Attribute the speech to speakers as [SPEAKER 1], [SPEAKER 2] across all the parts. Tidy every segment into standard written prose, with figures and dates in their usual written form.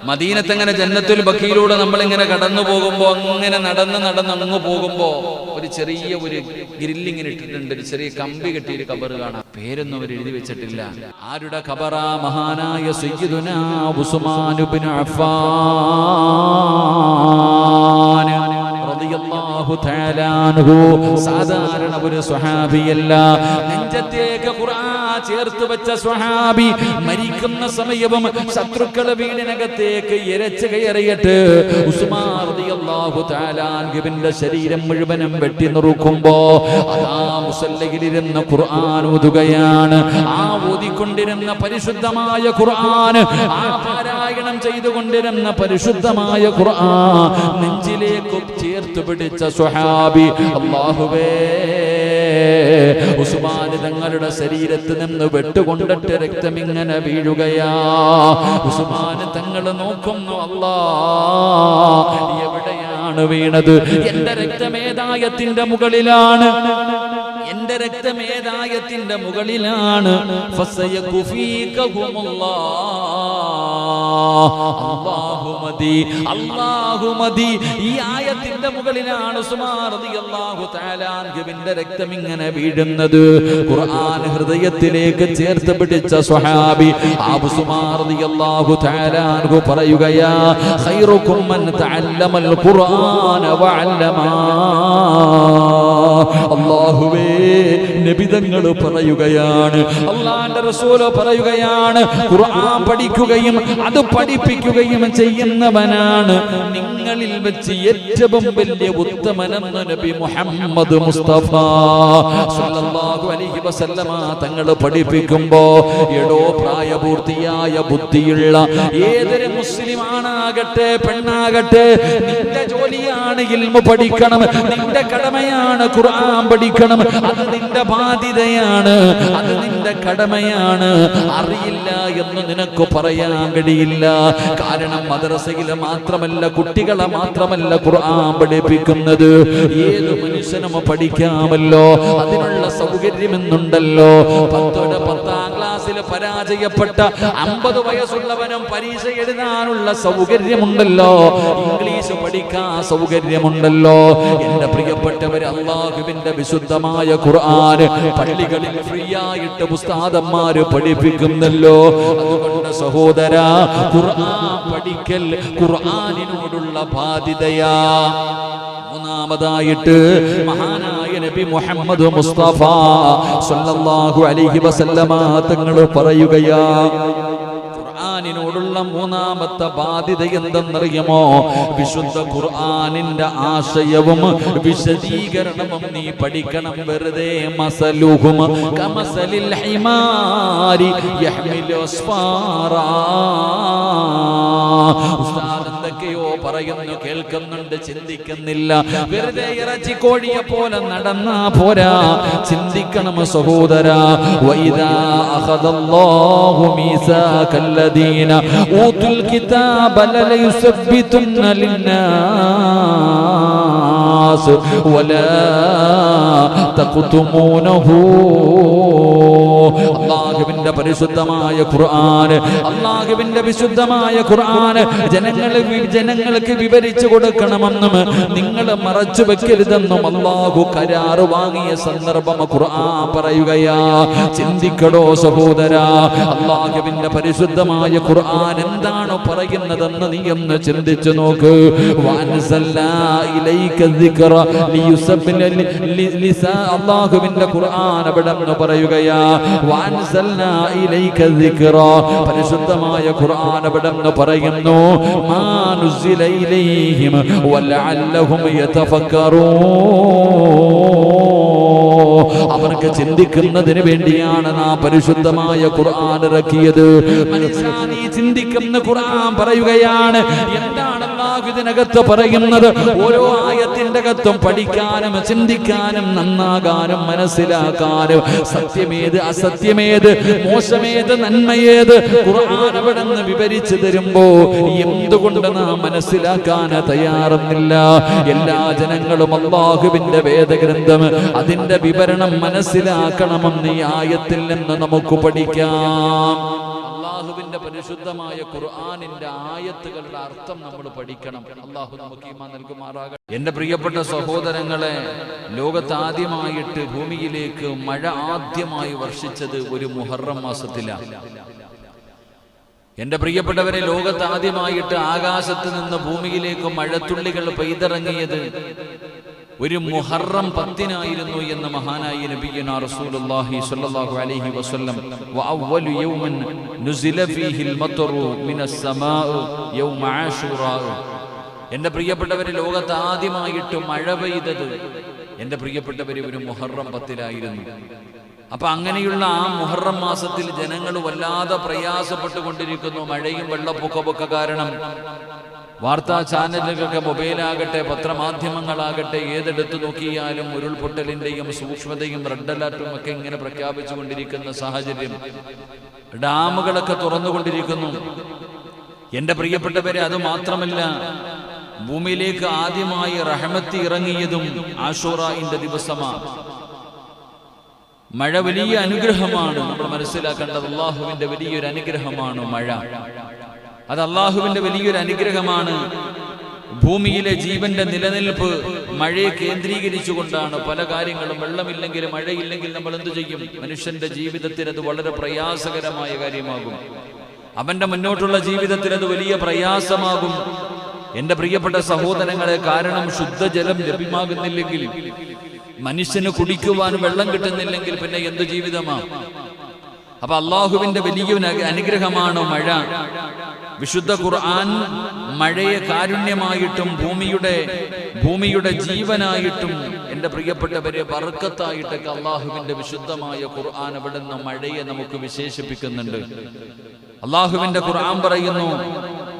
[SPEAKER 1] മദീനത്ത് അങ്ങനെ ജന്നത്തുൽ ബഖീലൂടെ നമ്മളിങ്ങനെ കടന്നു പോകുമ്പോൾ അങ്ങനെ നടന്ന് അങ്ങ് പോകുമ്പോൾ ഒരു ചെറിയ ഒരു ഗ്രില്ലിങ്ങനെ ഇട്ടിട്ടുണ്ട്, ഒരു ചെറിയ കമ്പി കെട്ടിയൊരു ഖബർ കാണാം. പേരൊന്നും അവർ എഴുതി വെച്ചിട്ടില്ല. ആരുടെ ഖബറാ? മഹാനായ സയ്യിദുനാ ഉസ്മാൻ ഇബ്നു അഫ്ഫാൻ റളിയല്ലാഹു തആല അൻഹു. സാധാരണ ഒരു സ്വഹാബിയല്ല, നെഞ്ചത്തേക്ക് ഖുർആൻ ചേർത്ത് വെച്ച സ്വഹാബി. മരിക്കുന്ന സമയവും ശത്രുക്കളെ വീടിനകത്തേക്ക് ഇരച്ചു കയറിയിട്ട് ഉസ്മാൻ റളിയല്ലാഹു തആല അൻഹുവിന്റെ ശരീരം മുഴുവനും വെട്ടി നുറുക്കുമ്പോ അതാ മുസല്ലയിലിരുന്ന് ഖുർആൻ ഓതുകയാണ്. ആ ഓതിക്കൊണ്ടിരുന്ന പരിശുദ്ധമായ ഖുർആൻ, ആ പാരായണം ചെയ്തുകൊണ്ടിരുന്ന പരിശുദ്ധമായ ഖുർആൻ നെഞ്ചിലേക്ക് ചേർത്ത് പിടിച്ച സ്വഹാബി അല്ലാഹുവേ, ഉസ്മാൻ തങ്ങളുടെ ശരീരത്തിൽ നിന്ന് വെട്ടുകൊണ്ടിട്ട് രക്തം ഇങ്ങനെ വീഴുകയാ. ഉസ്മാൻ തങ്ങൾ നോക്കുന്നു, അല്ലാഹ് എവിടെയാണ് വീണത്? എന്റെ രക്തമേതായത്തിന്റെ മുകളിലാണ്, എന്റെ രക്തമേതായത്തിന്റെ മുകളിലാണ്. അല്ലാഹുമദി, ഈ ആയത്തിന്റെ മുകളിലാണ് ഉസ്മാൻ റളിയല്ലാഹു തആല അൻഹുവിന്റെ രക്തം ഇങ്ങനെ വീഴുന്നത്. ഖുർആൻ ഹൃദയത്തിലേക്ക് ചേർത്ത് പിടിച്ച സ്വഹാബി ഉസ്മാൻ റളിയല്ലാഹു തആല അൻഹു പറയുകയാ, ഖൈറുക്കും മൻ തഅല്ലമൽ ഖുർആന വഅല്ലമാ. അല്ലാഹുവേ, നബി തങ്ങൾ പറയുകയാണ്, അല്ലാഹുവിന്റെ റസൂൽ പറയുകയാണ്, ഖുർആൻ പഠിക്കുകയും അത് പഠിപ്പിക്കുകയും ചെയ്യുന്നവനാണ് നിങ്ങളിൽ വെച്ച് ഏറ്റവും വലിയ ഉത്തമനെന്ന് നബി മുഹമ്മദ് മുസ്തഫ സല്ലല്ലാഹു അലൈഹി വസല്ലമ തങ്ങൾ പഠിപ്പിക്കുമ്പോ, എടോ പ്രായപൂർത്തിയായ ബുദ്ധിയുള്ള ഏതൊരു മുസ്ലിം ആണാകട്ടെ പെണ്ണാകട്ടെ, നിന്റെ ജോലിയാണ് ഇൽമു പഠിക്കണം, നിന്റെ കടമയാണ് ഖുർആൻ പഠിക്കണം, അത് നിന്റെ ബാധ്യതയാണ്, അത് നിന്റെ കടമയാണ്. അറിയില്ല എന്ന് നിനക്ക് പറയാൻ കഴിയില്ല. കാരണം മദ്രസയിലെ മാത്രമല്ല, കുട്ടികളെ മാത്രമല്ല ഖുർആൻ പഠിപ്പിക്കുന്നത്, ഏത് മനുഷ്യനും പഠിക്കാമല്ലോ, അതിനുള്ള സൗകര്യമെന്നുണ്ടല്ലോ. 10ാം ക്ലാസ്സിൽ പരാജയപ്പെട്ട 50 വയസ്സുള്ളവനും പരീക്ഷ എഴുതാനുള്ള സൗകര്യമുണ്ടല്ലോ, ഇംഗ്ലീഷ് പഠിക്കാൻ സൗകര്യമുണ്ടല്ലോ. എന്റെ പ്രിയപ്പെട്ടവർ, അല്ലാഹുവിന്റെ വിശുദ്ധമായ ഖുർആൻ പള്ളികളിൽ ഫ്രീ ആയിട്ട് ഉസ്താദന്മാര് പഠിപ്പിക്കുന്നല്ലോ. അതുകൊണ്ട് സഹോദരാ, ഖുർആൻ പഠിക്കൽ ഖുർആനിനോടുള്ള ബാധ്യതയാ. മൂന്നാമതായിട്ട് മഹാനായ നബി മുഹമ്മദ് മുസ്തഫ സല്ലല്ലാഹു അലൈഹി വസല്ലമ തങ്ങൾ പറയുകയാ, ഖുർആനിനോടുള്ള മൂന്നാമത്തെ ബാധ്യത എന്തെന്നറിയുമോ? വിശുദ്ധ ഖുർആനിന്റെ ആശയവും വിശദീകരണവും നീ പഠിക്കണം. വെറുതെ മസലുഹും കമസലിൽ ഹിമാരി യഹ്മിലു അസ്ഫാറാ. ഉസ്താദ് എന്തൊക്കെയോ പറയുന്നു, കേൾക്കുന്നുണ്ട്, ചിന്തിക്കുന്നില്ല. വെറുതെ ഇറച്ചി കോഴിയെ പോലെ നടന്നാ പോരാ, ചിന്തിക്കണം സഹോദരാ. വഇദാ അഖദല്ലാഹു മീസാകല്ലദീന ഊതുൽ കിതാബ ലയുസബ്ബിതുന്ന ലിന്നാസ് വലാ തഖ്തുമൂനഹു. അല്ലാഹുവിന്റെ പരിശുദ്ധമായ ഖുർആൻ, അല്ലാഹുവിന്റെ വിശുദ്ധമായ ഖുർആൻ ജനങ്ങൾക്ക് വിവരിച്ചു കൊടുക്കണമെന്നും നിങ്ങൾ മറച്ചു വെക്കരുതെന്നും അല്ലാഹു കരാറ് വാങ്ങിയ സന്ദർഭം ഖുർആൻ പറയുകയാ. ചിന്തിക്കടോ സഹോദരാ, അല്ലാഹുവിന്റെ പരിശുദ്ധമായ ഖുർആൻ എന്താണ് പറയുന്നതെന്ന് നീ ഒന്ന് ചിന്തിച്ചു നോക്ക്. വഅൻസൽനാ ഇലൈക ദിക്റ ലിയുസബ്ബിന അല്ലാഹുവിന്റെ ഖുർആൻ അവിടെ പറയുകയാ, വഅൻസൽനാ ഇലൈക ദിക്റ, പരിശുദ്ധമായ ഖുർആൻ അവിടെ പറയുന്നു, മാ നുസില ഇലൈഹിം വലഅല്ലഹും യതഫക്കറൂൻ. അവർക്ക് ചിന്തിക്കുന്നതിന് വേണ്ടിയാണ് നാം പരിശുദ്ധമായ ഖുർആൻ ഇറക്കിയത്. നീ ചിന്തിക്കുന്ന ഖുർആൻ പറയുകയാണ്. എന്താണ് അല്ലാഹു ഇതിനകത്ത് പറയുന്നത്? ഓരോ ആയത്തിന്റെ അകത്തും പഠിക്കാനും ചിന്തിക്കാനും നന്നാകാനും മനസ്സിലാക്കാനും സത്യമേത് അസത്യമേത് മോശമേത് നന്മയേത് ഖുർആൻ അവിടെ നിന്ന് വിവരിച്ചു തരുമ്പോ എന്തുകൊണ്ട് നാം മനസ്സിലാക്കാൻ തയ്യാറുന്നില്ല? എല്ലാ ജനങ്ങളും അല്ലാഹുവിന്റെ വേദഗ്രന്ഥം അതിന്റെ വിവരണം മനസ്സിലാക്കണമെന്ന് ഈ ആയത്തിൽ നിന്ന് നമുക്ക് പഠിക്കാം. അള്ളാഹുവിന്റെ പരിശുദ്ധമായ ഖുർആനിന്റെ ആയത്തുകളുടെ അർത്ഥം നമ്മൾ പഠിക്കണം. അള്ളാഹു നമുക്ക് ഈമാൻ നൽകുമാറാകട്ടെ. എന്റെ പ്രിയപ്പെട്ട സഹോദരങ്ങളെ, ലോകത്ത് ആദ്യമായിട്ട് ഭൂമിയിലേക്ക് മഴ ആദ്യമായി വർഷിച്ചത് ഒരു മുഹറം മാസത്തിലാണ്. എന്റെ പ്രിയപ്പെട്ടവരെ, ലോകത്ത് ആദ്യമായിട്ട് ആകാശത്ത് നിന്ന് ഭൂമിയിലേക്ക് മഴത്തുള്ളികൾ പെയ്തിറങ്ങിയത് ഒരു മുഹറം 10-നായിരുന്നു എന്ന് മഹാനായ നബിയുനാ റസൂലുള്ളാഹി സ്വല്ലല്ലാഹു അലൈഹി വസല്ലം വഅവ്വലു യൗമൻ നുസില ഫീഹിൽ മത്റു മിനസ് സമാഅ യൗമ ആശൂറാ. എന്റെ പ്രിയപ്പെട്ടവരെ, ലോകത്ത് ആദ്യമായിട്ട് മഴ പെയ്തത് എന്റെ പ്രിയപ്പെട്ടവരെ ഒരു മുഹറം 10-നായിരുന്നു. അപ്പൊ അങ്ങനെയുള്ള ആ മുഹറം മാസത്തിൽ ജനങ്ങൾ വല്ലാതെ പ്രയാസപ്പെട്ടുകൊണ്ടിരിക്കുന്നു. മഴയും വെള്ളപ്പൊക്കമൊക്കെ കാരണം വാർത്താ ചാനലുകൾക്ക്, മൊബൈലാകട്ടെ, പത്രമാധ്യമങ്ങളാകട്ടെ, ഏതെടുത്തു നോക്കിയാലും ഉരുൾപൊട്ടലിന്റെയും സൂക്ഷ്മതയും റെഡ് അലർട്ടും ഒക്കെ ഇങ്ങനെ പ്രഖ്യാപിച്ചുകൊണ്ടിരിക്കുന്ന സാഹചര്യം. ഡാമുകളൊക്കെ തുറന്നുകൊണ്ടിരിക്കുന്നു. എന്റെ പ്രിയപ്പെട്ടവരെ, അത് മാത്രമല്ല, ഭൂമിയിലേക്ക് ആദ്യമായി റഹ്മത്ത് ഇറങ്ങിയതും ആശൂറാഇന്റെ ദിവസമാണ്. മഴ വലിയ അനുഗ്രഹമാണ്. നമ്മൾ മനസ്സിലാക്കേണ്ടത് അള്ളാഹുവിന്റെ വലിയൊരു അനുഗ്രഹമാണ് മഴ. അത് അള്ളാഹുവിന്റെ വലിയൊരു അനുഗ്രഹമാണ്. ഭൂമിയിലെ ജീവന്റെ നിലനിൽപ്പ് മഴയെ കേന്ദ്രീകരിച്ചുകൊണ്ടാണ്. പല കാര്യങ്ങളും, വെള്ളമില്ലെങ്കിൽ, മഴയില്ലെങ്കിൽ നമ്മൾ എന്തു ചെയ്യും? മനുഷ്യന്റെ ജീവിതത്തിന് അത് വളരെ പ്രയാസകരമായ കാര്യമാകും. അവന്റെ മുന്നോട്ടുള്ള ജീവിതത്തിൽ അത് വലിയ പ്രയാസമാകും. എന്റെ പ്രിയപ്പെട്ട സഹോദരങ്ങളെ, കാരണം ശുദ്ധജലം ലഭ്യമാകുന്നില്ലെങ്കിൽ, മനുഷ്യന് കുടിക്കുവാൻ വെള്ളം കിട്ടുന്നില്ലെങ്കിൽ പിന്നെ എന്ത് ജീവിതമാണ്? അപ്പൊ അള്ളാഹുവിന്റെ വലിയൊരു അനുഗ്രഹമാണ് മഴ. വിശുദ്ധ ഖുർആൻ മഴയെ കാരുണ്യമായിട്ടും ഭൂമിയുടെ ജീവനായിട്ടും എന്റെ പ്രിയപ്പെട്ടവരെ ബർക്കത്തായിട്ടൊക്കെ അള്ളാഹുവിന്റെ വിശുദ്ധമായ ഖുർആൻ അവിടുന്ന് മഴയെ നമുക്ക് വിശേഷിപ്പിക്കുന്നുണ്ട്. അള്ളാഹുവിന്റെ ഖുർആൻ പറയുന്നു,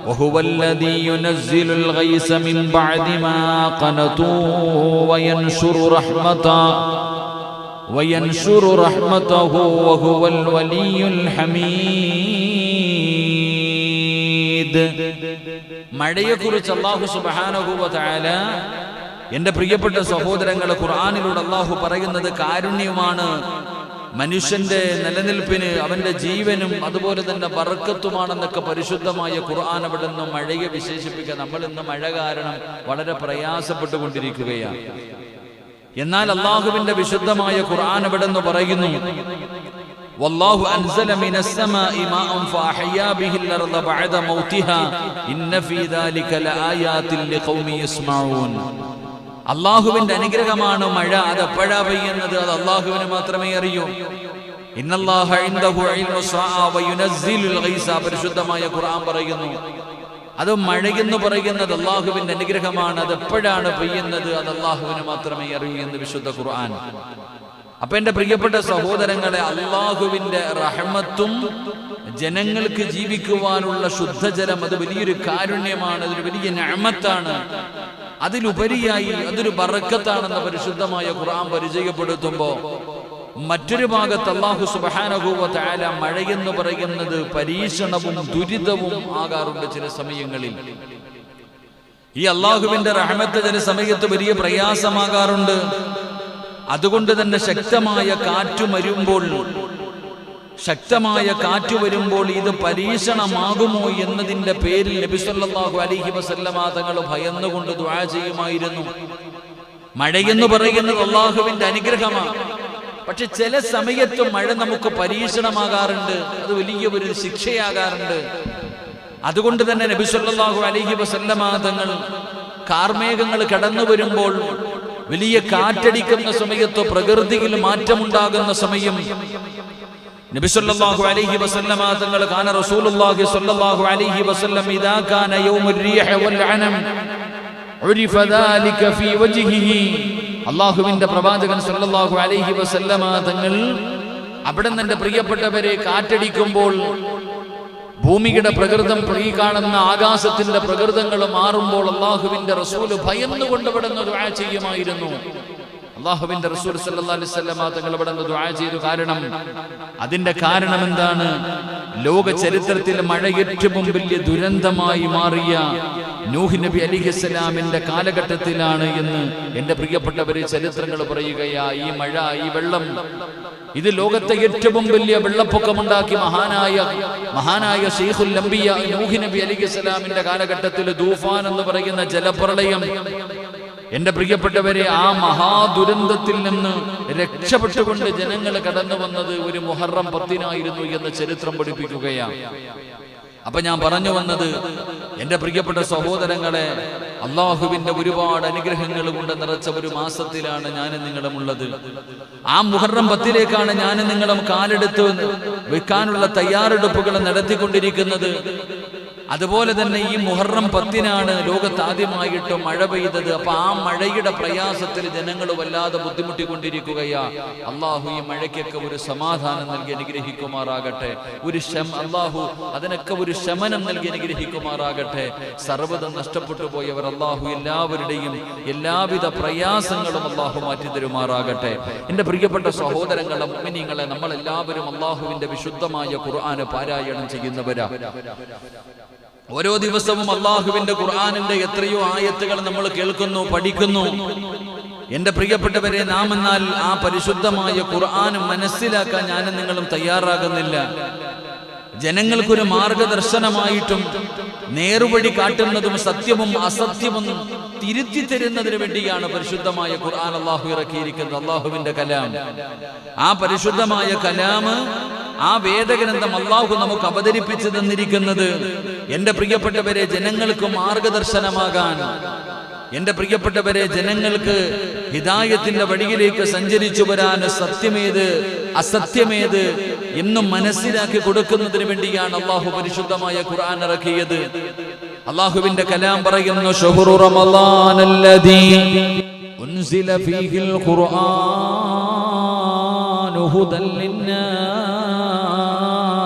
[SPEAKER 1] وهو الذي ينزل الغيث من بعد ما قنطوا وينشر رحمته وهو الولي الحميد. മഴയെക്കുറിച്ച് അല്ലാഹു സുബ്ഹാനഹു വ തആല എന്റെ പ്രിയപ്പെട്ട സഹോദരങ്ങളെ, ഖുർആനിലൂടെ അല്ലാഹു പറയുന്നത് കാരുണ്യമാണ്, മനുഷ്യന്റെ നിലനിൽപ്പിന്, അവന്റെ ജീവനും അതുപോലെ തന്നെ ബർക്കത്തുമാണെന്നൊക്കെ പരിശുദ്ധമായ ഖുർആൻ അവിടുന്ന് മഴയെ വിശേഷിപ്പിക്കുക. നമ്മൾ ഇന്ന് മഴ കാരണം വളരെ പ്രയാസപ്പെട്ടുകൊണ്ടിരിക്കുകയാണ്. എന്നാൽ അള്ളാഹുവിന്റെ വിശുദ്ധമായ ഖുർആൻ അവിടുന്ന് പറയുന്നു, വല്ലാഹു അൻസല മിനസ് സമാഇ മാഅൻ ഫഅഹ്യാ ബിഹിൽ അർള ബഅദ മൗതിഹാ ഇന്ന ഫീ ദാലിക ലആയാതിൻ ലിഖൗമി യസ്മഊൻ. അള്ളാഹുവിന്റെ അനുഗ്രഹമാണ് മഴ. അത് എപ്പോഴാ പെയ്യുന്നത്? അത് അള്ളാഹുവിന് മാത്രമേ അറിയൂ. ഇന്നല്ലാഹ ഇൻദഹു ഇൽമുസ് സആ വയുനസ്സിലുൽ ഗൈസ. പരിശുദ്ധമായ ഖുർആൻ പറയുന്നു, അത് മഴയെന്ന് പറയുന്നത് അള്ളാഹുവിന്റെ അനുഗ്രഹമാണ്. അത് എപ്പോഴാണ് പെയ്യുന്നത്? അത് അള്ളാഹുവിന് മാത്രമേ അറിയൂ എന്ന് വിശുദ്ധ ഖുർആൻ. അപ്പൊ എന്റെ പ്രിയപ്പെട്ട സഹോദരങ്ങളെ, അള്ളാഹുവിന്റെ റഹ്മത്തും ജനങ്ങൾക്ക് ജീവിക്കുവാനുള്ള ശുദ്ധജലം അത് വലിയൊരു കാരുണ്യമാണ്, അതൊരു വലിയ നിഅമത്താണ്. അതിലുപരിയായി അതൊരു ബറക്കത്താണെന്ന് പരിശുദ്ധമായ ഖുർആൻ പരിചയപ്പെടുത്തുമ്പോ, മറ്റൊരു ഭാഗത്ത് അല്ലാഹു സുബ്ഹാനഹു വ തആല മഴയെന്ന് പറയുന്നത് പരീക്ഷണവും ദുരിതവും ആകാറുണ്ട് ചില സമയങ്ങളിൽ. ഈ അള്ളാഹുവിന്റെ റഹ്മത്ത് ചില സമയത്ത് വലിയ പ്രയാസമാകാറുണ്ട്. അതുകൊണ്ട് തന്നെ ശക്തമായ കാറ്റ് വരുമ്പോൾ ഇത് പരീക്ഷണമാകുമോ എന്നതിന്റെ പേരിൽ നബി സല്ലല്ലാഹു അലൈഹി വസല്ലമ തങ്ങൾ ഭയന്നുകൊണ്ട് ദുആ ചെയ്യുമായിരുന്നു. മഴയെന്ന് പറയുന്നത് അള്ളാഹുവിന്റെ അനുഗ്രഹമാണ്. പക്ഷെ ചില സമയത്ത് മഴ നമുക്ക് പരീക്ഷണമാകാറുണ്ട്, അത് വലിയ ഒരു ശിക്ഷയാകാറുണ്ട്. അതുകൊണ്ട് തന്നെ നബി സല്ലല്ലാഹു അലൈഹി വസല്ലമ തങ്ങൾ കാർമേഘങ്ങൾ കടന്നു വരുമ്പോൾ, വലിയ കാറ്റടിക്കുന്ന സമയത്ത്, പ്രകൃതിയിൽ മാറ്റമുണ്ടാകുന്ന സമയം, നബി സല്ലല്ലാഹു അലൈഹി വസല്ലമ തങ്ങൾ കാന റസൂലുള്ളാഹി സല്ലല്ലാഹു അലൈഹി വസല്ലം ഇദാ കാന യൗമുർ റീഹ വൽ അനം ഉരിഫ ദാലിക ഫീ വജ്ഹിഹി. അല്ലാഹുവിന്റെ പ്രവാചകൻ സല്ലല്ലാഹു അലൈഹി വസല്ലമ തങ്ങൾ അവിടുന്ന് എന്റെ പ്രിയപ്പെട്ടവരെ കാറ്റടിക്കുമ്പോൾ, ഭൂമിയുടെ പ്രകൃതം, ഈ കാണുന്ന ആകാശത്തിന്റെ പ്രകൃതങ്ങൾ മാറുമ്പോൾ അള്ളാഹുവിന്റെ റസൂൽ ഭയന്നുകൊണ്ട് ഇവിടുന്ന് ദുആ ചെയ്യുമായിരുന്നു. അള്ളാഹുവിന്റെ റസൂൽ സല്ലല്ലാഹു അലൈഹി വസല്ലമ തങ്ങൾ ഇവിടുന്ന് ദുആ ചെയ്തു. അതിന്റെ കാരണം എന്താണ്? ലോക ചരിത്രത്തിൽ മഴ ഏറ്റവും വലിയ ദുരന്തമായി മാറിയ നൂഹ് നബി അലൈഹിസ്സലാമിന്റെ കാലഘട്ടത്തിലാണ് എന്ന് എന്റെ പ്രിയപ്പെട്ടവരെ ചരിത്രങ്ങൾ പറയുകയാ. ഈ മഴ, ഈ വെള്ളം, ഇത് ലോകത്തെ ഏറ്റവും വലിയ വെള്ളപ്പൊക്കമുണ്ടാക്കി മഹാനായ ശൈഖുൽ അംബിയ നൂഹ് നബി അലൈഹിസ്സലാമിന്റെ കാലഘട്ടത്തിൽ തൂഫാൻ എന്ന് പറയുന്ന ജലപ്രളയം. എന്റെ പ്രിയപ്പെട്ടവരെ, ആ മഹാദുരന്തത്തിൽ നിന്ന് രക്ഷപ്പെട്ടുകൊണ്ട് ജനങ്ങൾ കടന്നു വന്നത് ഒരു മുഹറം 10-നായിരുന്നു എന്ന് ചരിത്രം പഠിപ്പിക്കുകയാണ്. അപ്പൊ ഞാൻ പറഞ്ഞു വന്നത്, എന്റെ പ്രിയപ്പെട്ട സഹോദരങ്ങളെ, അള്ളാഹുവിന്റെ ഒരുപാട് അനുഗ്രഹങ്ങൾ കൊണ്ട് നിറച്ച ഒരു മാസത്തിലാണ് ഞാനും നിങ്ങളും ഉള്ളത്. ആ മുഹറം 10-ലേക്കാണ് ഞാനും നിങ്ങളും കാലെടുത്ത് വെക്കാനുള്ള തയ്യാറെടുപ്പുകൾ നടത്തിക്കൊണ്ടിരിക്കുന്നത്. അതുപോലെ തന്നെ ഈ മുഹറം 10-നാണ് ലോകത്ത് ആദ്യമായിട്ട് മഴ പെയ്തത്. അപ്പൊ ആ മഴയുടെ പ്രയാസത്തിൽ ജനങ്ങൾ വല്ലാതെ ബുദ്ധിമുട്ടിക്കൊണ്ടിരിക്കുകയാ. അള്ളാഹു ഈ മഴയ്ക്കൊക്കെ ഒരു സമാധാനം നൽകി അനുഗ്രഹിക്കുമാറാകട്ടെ. അള്ളാഹു അതിനൊക്കെ ഒരു ശമനം നൽകി അനുഗ്രഹിക്കുമാറാകട്ടെ. സർവ്വതം നഷ്ടപ്പെട്ടു പോയവർ അള്ളാഹു എല്ലാവരുടെയും എല്ലാവിധ പ്രയാസങ്ങളും അള്ളാഹു മാറ്റി തരുമാറാകട്ടെ. എന്റെ പ്രിയപ്പെട്ട സഹോദരങ്ങളെ, മുഅ്മിനീങ്ങളെ, നമ്മളെല്ലാവരും അള്ളാഹുവിന്റെ വിശുദ്ധമായ ഖുർആൻ പാരായണം ചെയ്യുന്നവരാ. ഓരോ ദിവസവും അള്ളാഹുവിന്റെ ഖുർആനിന്റെ എത്രയോ ആയത്തുകൾ നമ്മൾ കേൾക്കുന്നു, പഠിക്കുന്നു. എന്റെ പ്രിയപ്പെട്ടവരെ, നാം എന്നാൽ ആ പരിശുദ്ധമായ ഖുർആൻ മനസ്സിലാക്കാൻ ഞാനും നിങ്ങളും തയ്യാറാകുന്നില്ല. ജനങ്ങൾക്കൊരു മാർഗദർശനമായിട്ടും നേർവഴി കാട്ടുന്നതും സത്യവും അസത്യവും തിരുത്തി തരുന്നതിന് വേണ്ടിയാണ് പരിശുദ്ധമായ ഖുർആൻ അള്ളാഹു ഇറക്കിയിരിക്കുന്നത്. അള്ളാഹുവിന്റെ കലാം, ആ പരിശുദ്ധമായ കലാം, ആ വേദഗ്രന്ഥം അള്ളാഹു നമുക്ക് അവതരിപ്പിച്ചു തന്നിരിക്കുന്നത് എന്റെ പ്രിയപ്പെട്ടവരെ ജനങ്ങൾക്ക് മാർഗദർശനമാകാൻ, എന്റെ പ്രിയപ്പെട്ടവരെ ജനങ്ങൾക്ക് ഹിദായത്തിന്റെ വഴിയിലേക്ക് സഞ്ചരിച്ചു വരാൻ, സത്യമേത് അസത്യമേത് എന്നും മനസ്സിലാക്കി കൊടുക്കുന്നതിന് വേണ്ടിയാണ് അള്ളാഹു പരിശുദ്ധമായ ഖുർആൻ ഇറക്കിയത്. അള്ളാഹുവിന്റെ കലാം പറയുന്നു, ശഹ്റു റമളാനല്ലദീ ഉൻസില ഫീഹിൽ ഖുർആനു ഹുദൻ ലിന്നാസ്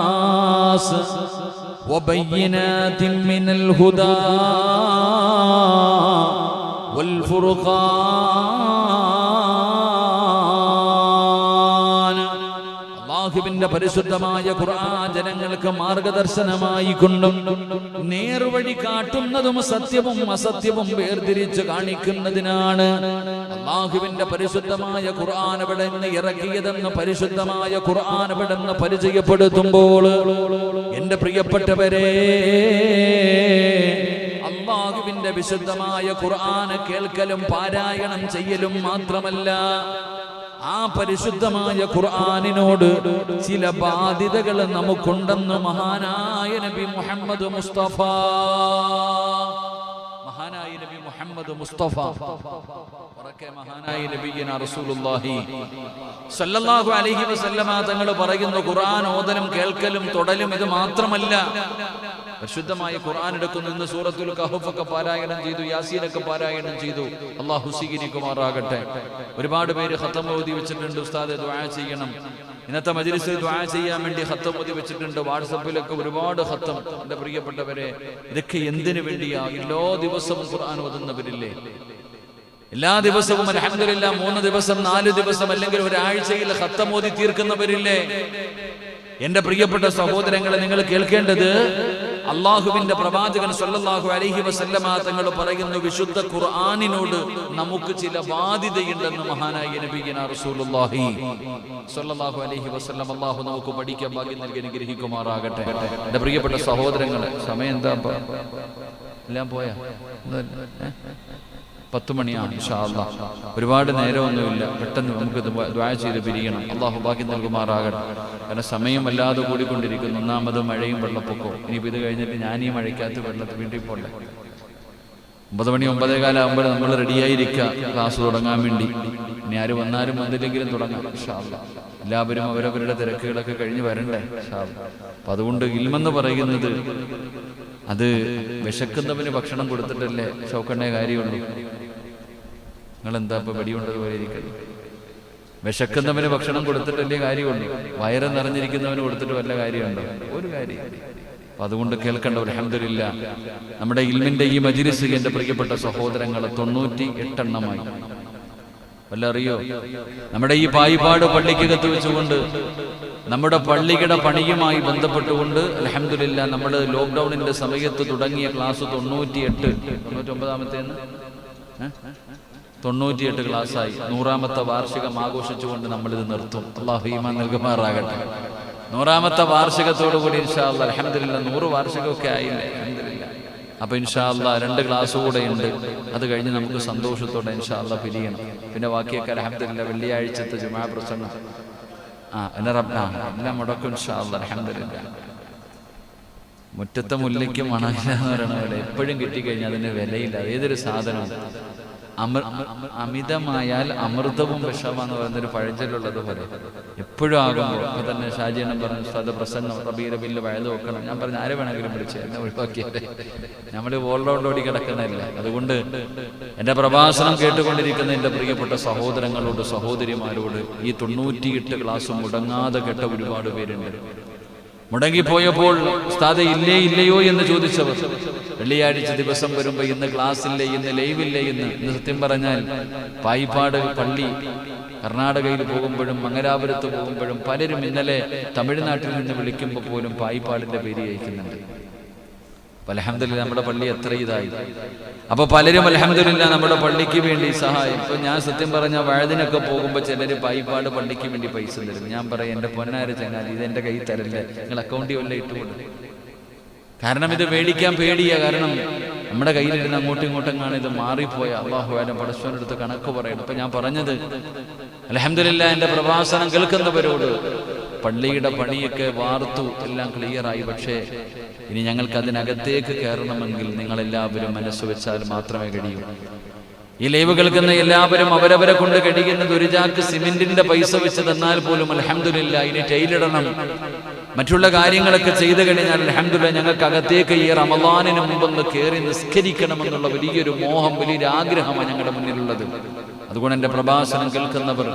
[SPEAKER 1] വബയ്യിനാതിൻ മിനൽ ഹുദാ വൽ ഫുർഖാൻ. അല്ലാഹുവിന്റെ പരിശുദ്ധമായ ഖുർആൻ ജനങ്ങൾക്ക് മാർഗദർശനമായി കൊണ്ടും നേർവഴി കാട്ടുന്നതും സത്യവും അസത്യവും വേർതിരിച്ച് കാണിക്കുന്നതിനാണ് അല്ലാഹുവിന്റെ പരിശുദ്ധമായ ഖുർആൻ അവിടെ നിന്ന് ഇറക്കിയതെന്ന് പരിശുദ്ധമായ ഖുർആൻ അവിടെ നിന്ന് പരിചയപ്പെടുത്തുമ്പോൾ എന്റെ പ്രിയപ്പെട്ടവരെ, അല്ലാഹുവിന്റെ വിശുദ്ധമായ ഖുർആൻ കേൾക്കലും പാരായണം ചെയ്യലും മാത്രമല്ല, ആ പരിശുദ്ധമായ ഖുർആനിനോട് ചില ബാധ്യതകൾ നമുക്കുണ്ടെന്ന് മഹാനായ നബി മുഹമ്മദ് മുസ്തഫ മഹാനായ നബിയന റസൂലുള്ളാഹി സ്വല്ലല്ലാഹു അലൈഹി വസല്ലമ തങ്ങൾ പറയുന്നു, ഖുർആൻ ഓതലും കേൾക്കലും തൊടലും ഇത് മാത്രമല്ല, പരിശുദ്ധമായ ഖുർആൻ എടുക്കുന്നു. ഇന്ന് സൂറത്തുൽ കഹ്ഫ് ഒക്കെ പാരായണം ചെയ്തു, യാസീനൊക്കെ പാരായണം ചെയ്തു. അല്ലാഹു സ്വീകരിക്കുമാറാകട്ടെ. ഒരുപാട് പേര് ഖത്തം ഓതി വെച്ചിട്ടുണ്ട്, ഉസ്താദെ ദുആ ചെയ്യണം. ഇന്നത്തെ മജ്ലിസിൽ ദുആ ചെയ്യാൻ വേണ്ടി ഖത്തം ഓതി വെച്ചിട്ടുണ്ട്. വാട്സപ്പിലൊക്കെ ഒരുപാട് ഖത്തം. എന്റെ പ്രിയപ്പെട്ടവരെ, ഇതൊക്കെ എന്തിനു വേണ്ടിയാ? എല്ലാ ദിവസവും ഖുർആൻ ഓതുന്നവരില്ലേ? എല്ലാ ദിവസവും അൽഹംദുലില്ലാഹ് 3 ദിവസം 4 ദിവസം അല്ലെങ്കിൽ ഒരാഴ്ചയിൽ ഖത്തം ഓതി തീർക്കുന്നവരില്ലേ? എന്റെ പ്രിയപ്പെട്ട സഹോദരങ്ങളെ, നിങ്ങൾ കേൾക്കേണ്ടത്, അള്ളാഹുവിന്റെ പ്രവാചകൻ സ്വല്ലല്ലാഹു അലൈഹി വസല്ലമ തങ്ങൾ പറയുന്നു, വിശുദ്ധ ഖുർആനിനോട് നമുക്ക് ചില ബാധ്യതയുണ്ടെന്ന് മഹാനായ നബിയന റസൂലുള്ളാഹി സ്വല്ലല്ലാഹു അലൈഹി വസല്ലം. അള്ളാഹു നമുക്ക് പഠിക്കാൻ ഭാഗ്യം നൽകി അനുഗ്രഹിക്കുമാറാകട്ടെ. എന്റെ പ്രിയപ്പെട്ട സഹോദരങ്ങളെ, സമയം എന്താ? എല്ലാം പോയാ? 10 മണിയാണ് ഇൻഷാ അല്ലാഹ്. ഒരുപാട് നേരമൊന്നുമില്ല, പെട്ടെന്ന് നമുക്ക് ദുആ ചെയ്ത് പിരിയണം. അള്ളാഹു ഭാഗ്യം നൽകുമാറാകട്ടെ. കാരണം സമയം വല്ലാതെ കൂടിക്കൊണ്ടിരിക്കുന്നു. ഒന്നാമത് മഴയും വെള്ളപ്പൊക്കവും. ഇനിയിപ്പോൾ ഇത് കഴിഞ്ഞിട്ട് ഞാൻ ഈ മഴയ്ക്കകത്ത് വെള്ളത്തിൽ വീട്ടിൽ പോകണ്ടേ? 9 മണി 9:15 ആകുമ്പോൾ നമ്മൾ റെഡിയായിരിക്കുക ക്ലാസ് തുടങ്ങാൻ വേണ്ടി. ഇനി ആര് വന്നാലും വന്നില്ലെങ്കിലും തുടങ്ങാം ഇൻഷാ അല്ലാഹ്. എല്ലാവരും അവരവരുടെ തിരക്കുകളൊക്കെ കഴിഞ്ഞ് വരണ്ടേ ഇൻഷാ അല്ലാഹ്. അപ്പം അതുകൊണ്ട് ഇൽമെന്ന് പറയുന്നത് അത് വിശക്കുന്നവന് ഭക്ഷണം കൊടുത്തിട്ടല്ലേ ഷൗക്കണ്ണേ കാര്യമുള്ളൂ. നിങ്ങളെന്താ ഇപ്പൊ വെടിയുണ്ടതുപോലെ ഇരിക്കുന്നത്? വിശക്കുന്നവന് ഭക്ഷണം കൊടുത്തിട്ടല്ലേ കാര്യമുള്ളൂ. വയറ് നിറഞ്ഞിരിക്കുന്നവന് കൊടുത്തിട്ട് വല്ല കാര്യമുണ്ടോ? ഒരു കാര്യം. അപ്പൊ അതുകൊണ്ട് കേൾക്കേണ്ട, അൽഹംദുലില്ലാഹ്, നമ്മുടെ ഇൽമിന്റെ ഈ മജ്ലിസ് എന്റെ പ്രിയപ്പെട്ട സഹോദരങ്ങൾ 98 എണ്ണമായി. വല്ല അറിയോ? നമ്മുടെ ഈ പായിപ്പാട് പള്ളിക്കകത്ത് വെച്ചുകൊണ്ട് നമ്മുടെ പള്ളിയുടെ പണിയുമായി ബന്ധപ്പെട്ടുകൊണ്ട് അൽഹംദുലില്ലാ നമ്മൾ ലോക്ക്ഡൌണിന്റെ സമയത്ത് തുടങ്ങിയ ക്ലാസ് 98 ക്ലാസ്സായി 100ാമത്തെ വാർഷികം ആഘോഷിച്ചുകൊണ്ട് നമ്മളിത് നിർത്തും. അല്ലാഹു ഈമാൻ നൽകുമാറാകട്ടെ. 100ാമത്തെ വാർഷികത്തോടു കൂടി ഇൻഷാ അല്ലാഹ് അൽഹംദുലില്ലാ 100 വാർഷികമൊക്കെ ആയില്ലേ അൽഹംദുലില്ലാ. അപ്പോൾ ഇൻഷാ അല്ലാഹ് 2 ക്ലാസ് കൂടെ ഉണ്ട്. അത് കഴിഞ്ഞ് നമുക്ക് സന്തോഷത്തോടെ ഇൻഷാ അല്ലാഹ് പിരിയണം. പിന്നെ ബാക്കിയൊക്കെ അൽഹംദുലില്ലാ വെള്ളിയാഴ്ചത്തെ ജുമാ പ്രസംഗം എല്ലാം മുടക്കും ഇൻഷാ അല്ലാഹ് അൽഹംദുലില്ലാ. മുറ്റത്തെ മുല്ലയ്ക്ക് മണമില്ല എന്ന് പറയണ പോലെ എപ്പോഴും കിട്ടിക്കഴിഞ്ഞാൽ അതിന് വിലയില്ല. ഏതൊരു സാധനവും അമിതമായാൽ അമൃതവും വിഷമാന്ന് പറയുന്നൊരു പഴഞ്ചൊല്ലുള്ളത് പോലെ എപ്പോഴും ആകുമ്പോൾ ഇപ്പൊ തന്നെ ഷാജിയണ്ണം പറഞ്ഞു ഉസ്താദ് പ്രസംഗം റബീഉൽ അവ്വലിൽ വയത് വെക്കണം. ഞാൻ പറഞ്ഞു ആരെ വേണമെങ്കിലും വിളിച്ച് എന്നെ ഒഴിവാക്കിയല്ലേ, നമ്മൾ ഓൾറൗണ്ടോടി കിടക്കുന്നതല്ല. അതുകൊണ്ട് എൻ്റെ പ്രഭാഷണം കേട്ടുകൊണ്ടിരിക്കുന്ന എൻ്റെ പ്രിയപ്പെട്ട സഹോദരങ്ങളോട് സഹോദരിമാരോട് ഈ 98 ക്ലാസ് മുടങ്ങാതെ കേട്ട ഒരുപാട് പേരുണ്ട്. മുടങ്ങിപ്പോയപ്പോൾ ഉസ്താദേ ഇല്ലയോ എന്ന് ചോദിച്ചവർ, വെള്ളിയാഴ്ച ദിവസം വരുമ്പോൾ ഇന്ന് ക്ലാസ് ഇല്ലേ, ഇന്ന് ലൈവില്ലേ, ഇന്ന് സത്യം പറഞ്ഞാൽ പായിപ്പാട് പള്ളി കർണാടകയിൽ പോകുമ്പോഴും മംഗലാപുരത്ത് പോകുമ്പോഴും പലരും ഇന്നലെ തമിഴ്നാട്ടിൽ നിന്ന് വിളിക്കുമ്പോൾ പോലും പായിപ്പാടിന്റെ പേര് അയക്കുന്നുണ്ട്. അൽഹംദുലില്ലാ നമ്മുടെ പള്ളി എത്ര ഇതായി. അപ്പൊ പലരും അൽഹംദുലില്ലാ നമ്മുടെ പള്ളിക്ക് വേണ്ടി സഹായം. ഇപ്പൊ ഞാൻ സത്യം പറഞ്ഞ വഴുതിനൊക്കെ പോകുമ്പോൾ ചിലര് പായിപ്പാട് പള്ളിക്ക് വേണ്ടി പൈസ തരും. ഞാൻ പറയാം എൻ്റെ പൊന്നാര ചങ്ങാതി ഇത് എൻ്റെ കയ്യിൽ തരില്ലേ, നിങ്ങൾ അക്കൗണ്ടിൽ വല്ല ഇട്ടുകൊണ്ട്. കാരണം ഇത് മേടിക്കാൻ പേടിയാ. കാരണം നമ്മുടെ കയ്യിലിരുന്ന് അങ്ങോട്ടും ഇങ്ങോട്ടും കാണാൻ ഇത് മാറിപ്പോയ അല്ലാഹു ആലം പടച്ചവനെടുത്ത് കണക്ക് പറയണം. അപ്പൊ ഞാൻ പറഞ്ഞത് അൽഹംദുലില്ലാ എൻ്റെ പ്രഭാഷണം കേൾക്കുന്നവരോട് പള്ളിയുടെ പണിയൊക്കെ വാർത്തു എല്ലാം ക്ലിയറായി. പക്ഷേ ഇനി ഞങ്ങൾക്ക് അതിനകത്തേക്ക് കയറണമെങ്കിൽ നിങ്ങളെല്ലാവരും മനസ്സ് വെച്ചാൽ മാത്രമേ കഴിയൂ. ഈ ലൈവ് കേൾക്കുന്ന എല്ലാവരും അവരവരെ കൊണ്ട് കഴിയുന്നത് ഒരു ചാക്ക് സിമെന്റിന്റെ പൈസ വെച്ച് തന്നാൽ പോലും അൽഹംദുലില്ലാ ഇനി ടൈലിടണം, മറ്റുള്ള കാര്യങ്ങളൊക്കെ ചെയ്തു കഴിഞ്ഞാൽ അൽഹംദുലില്ലാ ഞങ്ങൾക്ക് അകത്തേക്ക് ഈ റമളാനിന് മുമ്പൊന്ന് കയറി നിസ്കരിക്കണമെന്നുള്ള വലിയൊരു മോഹം, വലിയൊരു ആഗ്രഹമാണ് ഞങ്ങളുടെ മുന്നിലുള്ളത്. അതുകൊണ്ട് എൻ്റെ പ്രഭാഷണം കേൾക്കുന്നവർ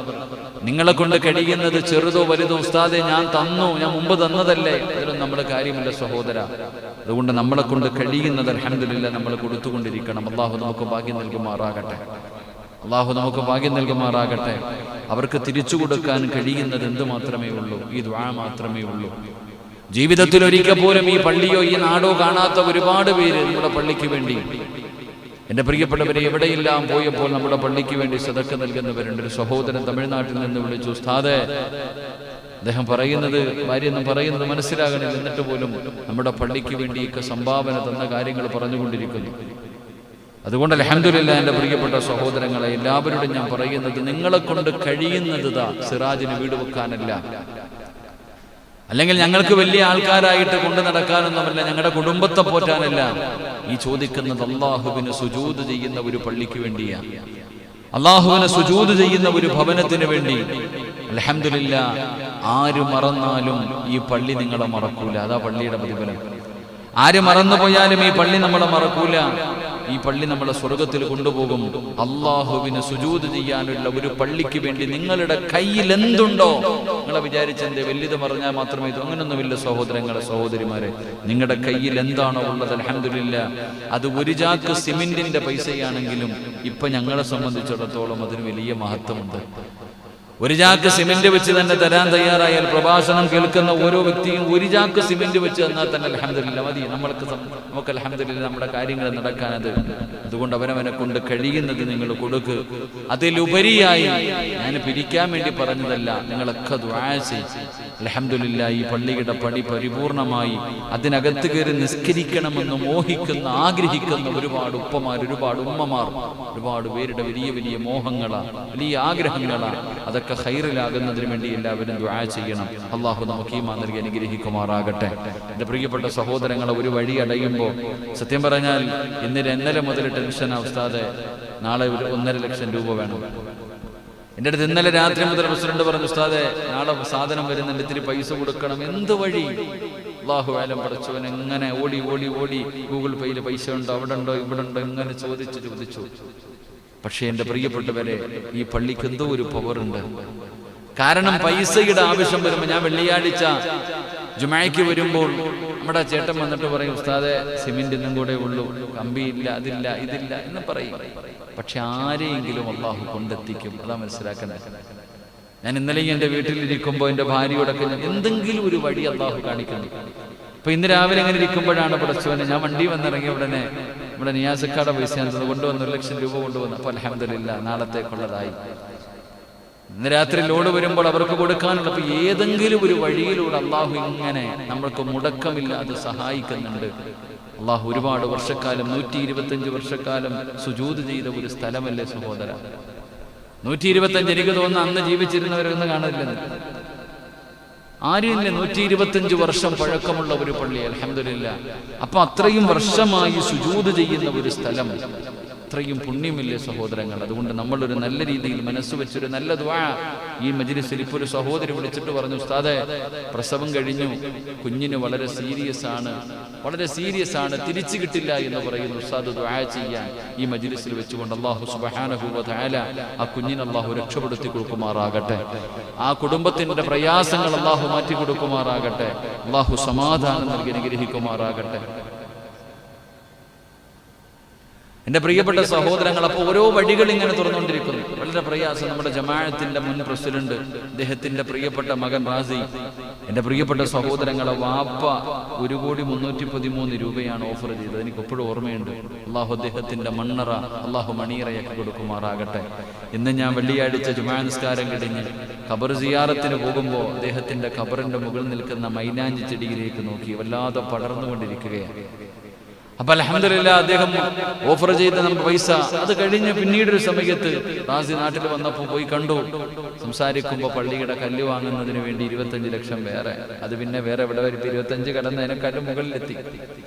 [SPEAKER 1] നിങ്ങളെ കൊണ്ട് കഴിയുന്നത് ചെറുതോ വലുതോ ഉസ്താദെ ഞാൻ തന്നു, ഞാൻ മുമ്പ് തന്നതല്ലേ, അതിലൊന്നും നമ്മുടെ കാര്യമില്ല സഹോദര. അതുകൊണ്ട് നമ്മളെ കൊണ്ട് കഴിയുന്നത് അൽഹംദുലില്ലാ നമ്മൾ കൊടുത്തുകൊണ്ടിരിക്കണം. അല്ലാഹു നമുക്ക് ഭാഗ്യം നൽകുമാറാകട്ടെ. അല്ലാഹു നമുക്ക് ഭാഗ്യം നൽകുമാറാകട്ടെ. അവർക്ക് തിരിച്ചു കൊടുക്കാൻ കഴിയുന്നത് എന്ത് മാത്രമേ ഉള്ളൂ, ഈ ദുആ മാത്രമേ ഉള്ളൂ. ജീവിതത്തിൽ ഒരിക്കൽ പോലും ഈ പള്ളിയോ ഈ നാടോ കാണാത്ത ഒരുപാട് പേര് നമ്മുടെ പള്ളിക്ക് വേണ്ടി, എൻ്റെ പ്രിയപ്പെട്ടവരെ എവിടെയെല്ലാം പോയപ്പോൾ നമ്മുടെ പള്ളിക്ക് വേണ്ടി സദക്ക നൽകുന്നവരുണ്ട്. ഒരു സഹോദരൻ തമിഴ്നാട്ടിൽ നിന്ന് വിളിച്ചു, ഉസ്താദേ അദ്ദേഹം പറയുന്നത് ഭാര്യയൊന്നും പറയുന്നത് മനസ്സിലാകണില്ല, എന്നിട്ട് പോലും നമ്മുടെ പള്ളിക്ക് വേണ്ടിയൊക്കെ സംഭാവന തന്ന കാര്യങ്ങൾ പറഞ്ഞുകൊണ്ടിരിക്കുന്നു. അതുകൊണ്ട് അൽഹംദുലില്ലാ എൻ്റെ പ്രിയപ്പെട്ട സഹോദരങ്ങളെ എല്ലാവരോടും ഞാൻ പറയുന്നത് നിങ്ങളെ കൊണ്ട് കഴിയുന്നത് സിറാജിന് വീട് വെക്കാനല്ല, അല്ലെങ്കിൽ ഞങ്ങൾക്ക് വലിയ ആൾക്കാരായിട്ട് കൊണ്ടു നടക്കാനൊന്നുമല്ല, ഞങ്ങളുടെ കുടുംബത്തെ പോറ്റാനല്ല. ഈ ചോദിക്കുന്നത് അല്ലാഹുവിന് സുജൂദ് ചെയ്യുന്ന ഒരു പള്ളിക്ക് വേണ്ടിയാണ്, അല്ലാഹുവിന് സുജൂദ് ചെയ്യുന്ന ഒരു ഭവനത്തിന് വേണ്ടി. അൽഹംദുലില്ലാ ആര് മറന്നാലും ഈ പള്ളി നിങ്ങളെ മറക്കൂല. അതാ പള്ളിയുടെ പ്രതിഫലം. ആര് മറന്നുപോയാലും ഈ പള്ളി നമ്മളെ മറക്കൂല. ഈ പള്ളി നമ്മളെ സ്വർഗത്തിൽ കൊണ്ടുപോകും. അല്ലാഹുവിന് സുജൂദ് ചെയ്യാനുള്ള ഒരു പള്ളിക്ക് വേണ്ടി നിങ്ങളുടെ കയ്യിൽ എന്തുണ്ടോ, നിങ്ങളെ വിചാരിച്ചെന്റെ വലുത് പറഞ്ഞാൽ മാത്രമേ ഇത്, അങ്ങനൊന്നുമില്ല സഹോദരങ്ങളെ സഹോദരിമാരെ. നിങ്ങളുടെ കയ്യിൽ എന്താണോ ഉള്ളത് അൽഹംദുലില്ലാ, അത് ഒരു ചാക്ക് സിമെന്റിന്റെ പൈസയാണെങ്കിലും ഇപ്പൊ ഞങ്ങളെ സംബന്ധിച്ചിടത്തോളം അതിന് വലിയ മഹത്വമുണ്ട്. ഒരു ചാക്ക് സിമെന്റ് വെച്ച് തന്നെ തരാൻ തയ്യാറായാൽ പ്രഭാഷണം കേൾക്കുന്ന ഓരോ വ്യക്തിയും ഒരു ചാക്ക് സിമെന്റ് വെച്ച് തന്നാൽ തന്നെ അൽഹംദുലില്ലാ മതി. നമുക്ക് അൽഹംദുലില്ലാ നമ്മുടെ കാര്യങ്ങൾ നടക്കാനത്. അതുകൊണ്ട് അവനവനെ കൊണ്ട് കഴിയുന്നത് നിങ്ങൾ കൊടുക്ക്. അതിലുപരിയായി ഞാൻ പിരിക്കാൻ വേണ്ടി പറഞ്ഞതല്ല, നിങ്ങളൊക്കെ ദുആ ചെയ്യ്. അൽഹംദുലില്ലാ ഈ പള്ളിയുടെ പണി പരിപൂർണമായി അതിനകത്ത് കയറി നിസ്കരിക്കണമെന്ന് മോഹിക്കുന്ന ആഗ്രഹിക്കുന്ന ഒരുപാട് ഉപ്പമാർ, ഒരുപാട് ഉമ്മമാർ, ഒരുപാട് പേരുടെ വലിയ വലിയ മോഹങ്ങളാണ്, വലിയ ആഗ്രഹങ്ങളാണ്. അതൊക്കെ ഖൈറിലാകുന്നതിന് വേണ്ടി എല്ലാവരും ദുആ ചെയ്യണം. അല്ലാഹു നമുക്ക് ഈമാൻ നൽകി അനുഗ്രഹിക്കുമാറാകട്ടെ. എൻ്റെ പ്രിയപ്പെട്ട സഹോദരങ്ങളെ ഒരു വഴി അടയുമ്പോൾ സത്യം പറഞ്ഞാൽ ഇന്നലെ മുതൽ ടെൻഷനാ ഉസ്താദെ, നാളെ ഒരു 1.5 ലക്ഷം രൂപ വേണം. എൻ്റെ അടുത്ത് ഇന്നലെ രാത്രി മുതൽ പ്രസിഡന്റ് പറഞ്ഞു, ഉസ്താദെ നാളെ സാധനം വരുന്നുണ്ട്, ഇത്തിരി പൈസ കൊടുക്കണം. എന്ത് വഴി? അല്ലാഹു ആലം പടച്ചവൻ. എങ്ങനെ ഓടി ഓടി ഓടി ഗൂഗിൾ പേയിൽ പൈസ ഉണ്ടോ, അവിടെ ഉണ്ടോ, ഇവിടെ ഉണ്ടോ, ഇങ്ങനെ ചോദിച്ചു. പക്ഷേ എൻ്റെ പ്രിയപ്പെട്ടവരെ ഈ പള്ളിക്ക് എന്തോ ഒരു പവറുണ്ട്. കാരണം പൈസയുടെ ആവശ്യം വരുമ്പോൾ, ഞാൻ വെള്ളിയാഴ്ച ജുമായ്ക്ക് വരുമ്പോൾ നമ്മുടെ ചേട്ടൻ വന്നിട്ട് പറയും, ഉസ്താദെ സിമെന്റ് ഇന്നും കൂടെ ഉള്ളൂ, കമ്പിയില്ല, അതില്ല, ഇതില്ല എന്ന് പറയും. പക്ഷെ ആരെയെങ്കിലും അല്ലാഹു കൊണ്ടെത്തിക്കും. അതാ മനസ്സിലാക്കുന്നത്. ഞാൻ ഇന്നലെയും എൻ്റെ വീട്ടിലിരിക്കുമ്പോൾ എൻ്റെ ഭാര്യയോടൊക്കെ എന്തെങ്കിലും ഒരു വഴി അള്ളാഹു കാണിക്കുന്നു. അപ്പൊ ഇന്ന് രാവിലെ ഇങ്ങനെ ഇരിക്കുമ്പോഴാണ് പടച്ചവനെ, ഞാൻ വണ്ടി വന്നിറങ്ങിയ ഉടനെ നമ്മുടെ നിയാസക്കാടെ പൈസ കൊണ്ടുവന്ന് 1 ലക്ഷം രൂപ കൊണ്ടുവന്നു. അപ്പൊ അൽഹംദുലില്ലാ നാളത്തേക്കുള്ളതായി. ഇന്ന് രാത്രി ലോഡ് വരുമ്പോൾ അവർക്ക് കൊടുക്കാനുള്ള ഏതെങ്കിലും ഒരു വഴിയിലൂടെ അള്ളാഹു ഇങ്ങനെ നമ്മൾക്ക് മുടക്കമില്ലാതെ സഹായിക്കുന്നുണ്ട്. അള്ളാഹു ഒരുപാട് വർഷക്കാലം 125 വർഷക്കാലം സുജൂദ് ചെയ്ത ഒരു സ്ഥലമല്ലേ സഹോദര. 125 എനിക്ക് തോന്നുന്നു അന്ന് ജീവിച്ചിരുന്നവരൊന്നും കാണില്ലെന്ന്. ആരും 125 വർഷം പഴക്കമുള്ള ഒരു പള്ളി, അൽഹംദുലില്ലാ. അപ്പൊ അത്രയും വർഷമായി സുജൂദ് ചെയ്യുന്ന ഒരു സ്ഥലം, അത്രയും പുണ്യമില്ലേ സഹോദരങ്ങൾ. അതുകൊണ്ട് നമ്മളൊരു നല്ല രീതിയിൽ മനസ്സ് വെച്ചൊരു നല്ല ദുആ ഈ മജ്ലിസിൽ. ഇപ്പോൾ ഒരു സഹോദരി വിളിച്ചിട്ട് പറഞ്ഞു, ഉസ്താദേ പ്രസവം കഴിഞ്ഞു, കുഞ്ഞിന് വളരെ സീരിയസ് ആണ്, തിരിച്ചു കിട്ടില്ല എന്ന് പറയുന്നു. ഉസ്താദ് ദുആ ചെയ്യാൻ ഈ മജ്ലിസിൽ വെച്ചുകൊണ്ട് അല്ലാഹു സുബ്ഹാനഹു വ തആല ആ കുഞ്ഞിനെ അല്ലാഹു രക്ഷപ്പെടുത്തി കൊടുക്കുമാറാകട്ടെ. ആ കുടുംബത്തിന്റെ പ്രയാസങ്ങൾ അല്ലാഹു മാറ്റി കൊടുക്കുമാറാകട്ടെ. അല്ലാഹു സമാധാനം നൽകി അനുഗ്രഹിക്കുമാറാകട്ടെ. എൻ്റെ പ്രിയപ്പെട്ട സഹോദരങ്ങൾ, അപ്പോൾ ഓരോ വഴികൾ ഇങ്ങനെ തുറന്നുകൊണ്ടിരിക്കുന്നു. വളരെ പ്രയാസം. നമ്മുടെ ജമാഅത്തിന്റെ മുൻ പ്രസിഡന്റ്, അദ്ദേഹത്തിന്റെ പ്രിയപ്പെട്ട മകൻ റാസി, എൻ്റെ പ്രിയപ്പെട്ട സഹോദരങ്ങളെ വാപ്പ 1,313,000 രൂപയാണ് ഓഫർ ചെയ്തത്. എനിക്ക് എപ്പോഴും ഓർമ്മയുണ്ട്. അള്ളാഹു അദ്ദേഹത്തിന്റെ മണ്ണറ അള്ളാഹു മണിയറയൊക്കെ കൊടുക്കുമാറാകട്ടെ. ഇന്ന് ഞാൻ വെള്ളിയാഴ്ച ജുമാ നിസ്കാരം കഴിഞ്ഞ് ഖബർ സിയാറത്തിന് പോകുമ്പോൾ അദ്ദേഹത്തിന്റെ ഖബറിന്റെ മുകളിൽ നിൽക്കുന്ന മൈലാഞ്ചി ചെടിയിലേക്ക് നോക്കി വല്ലാതെ പടർന്നുകൊണ്ടിരിക്കുകയാണ്. അപ്പൊ അൽഹംദുലില്ലാ അദ്ദേഹം ഓഫർ ചെയ്ത നമ്മുടെ പൈസ അത് കഴിഞ്ഞ് പിന്നീടൊരു സമയത്ത് റാസി നാട്ടിൽ വന്നപ്പോൾ പോയി കണ്ടു. സംസാരിക്കുമ്പോൾ പള്ളിയുടെ കല്ല് വാങ്ങുന്നതിന് വേണ്ടി 25 ലക്ഷം വേറെ, അത് പിന്നെ വേറെ എവിടെ വരും, 25 കടന്നതിനെക്കാളും മുകളിലെത്തി.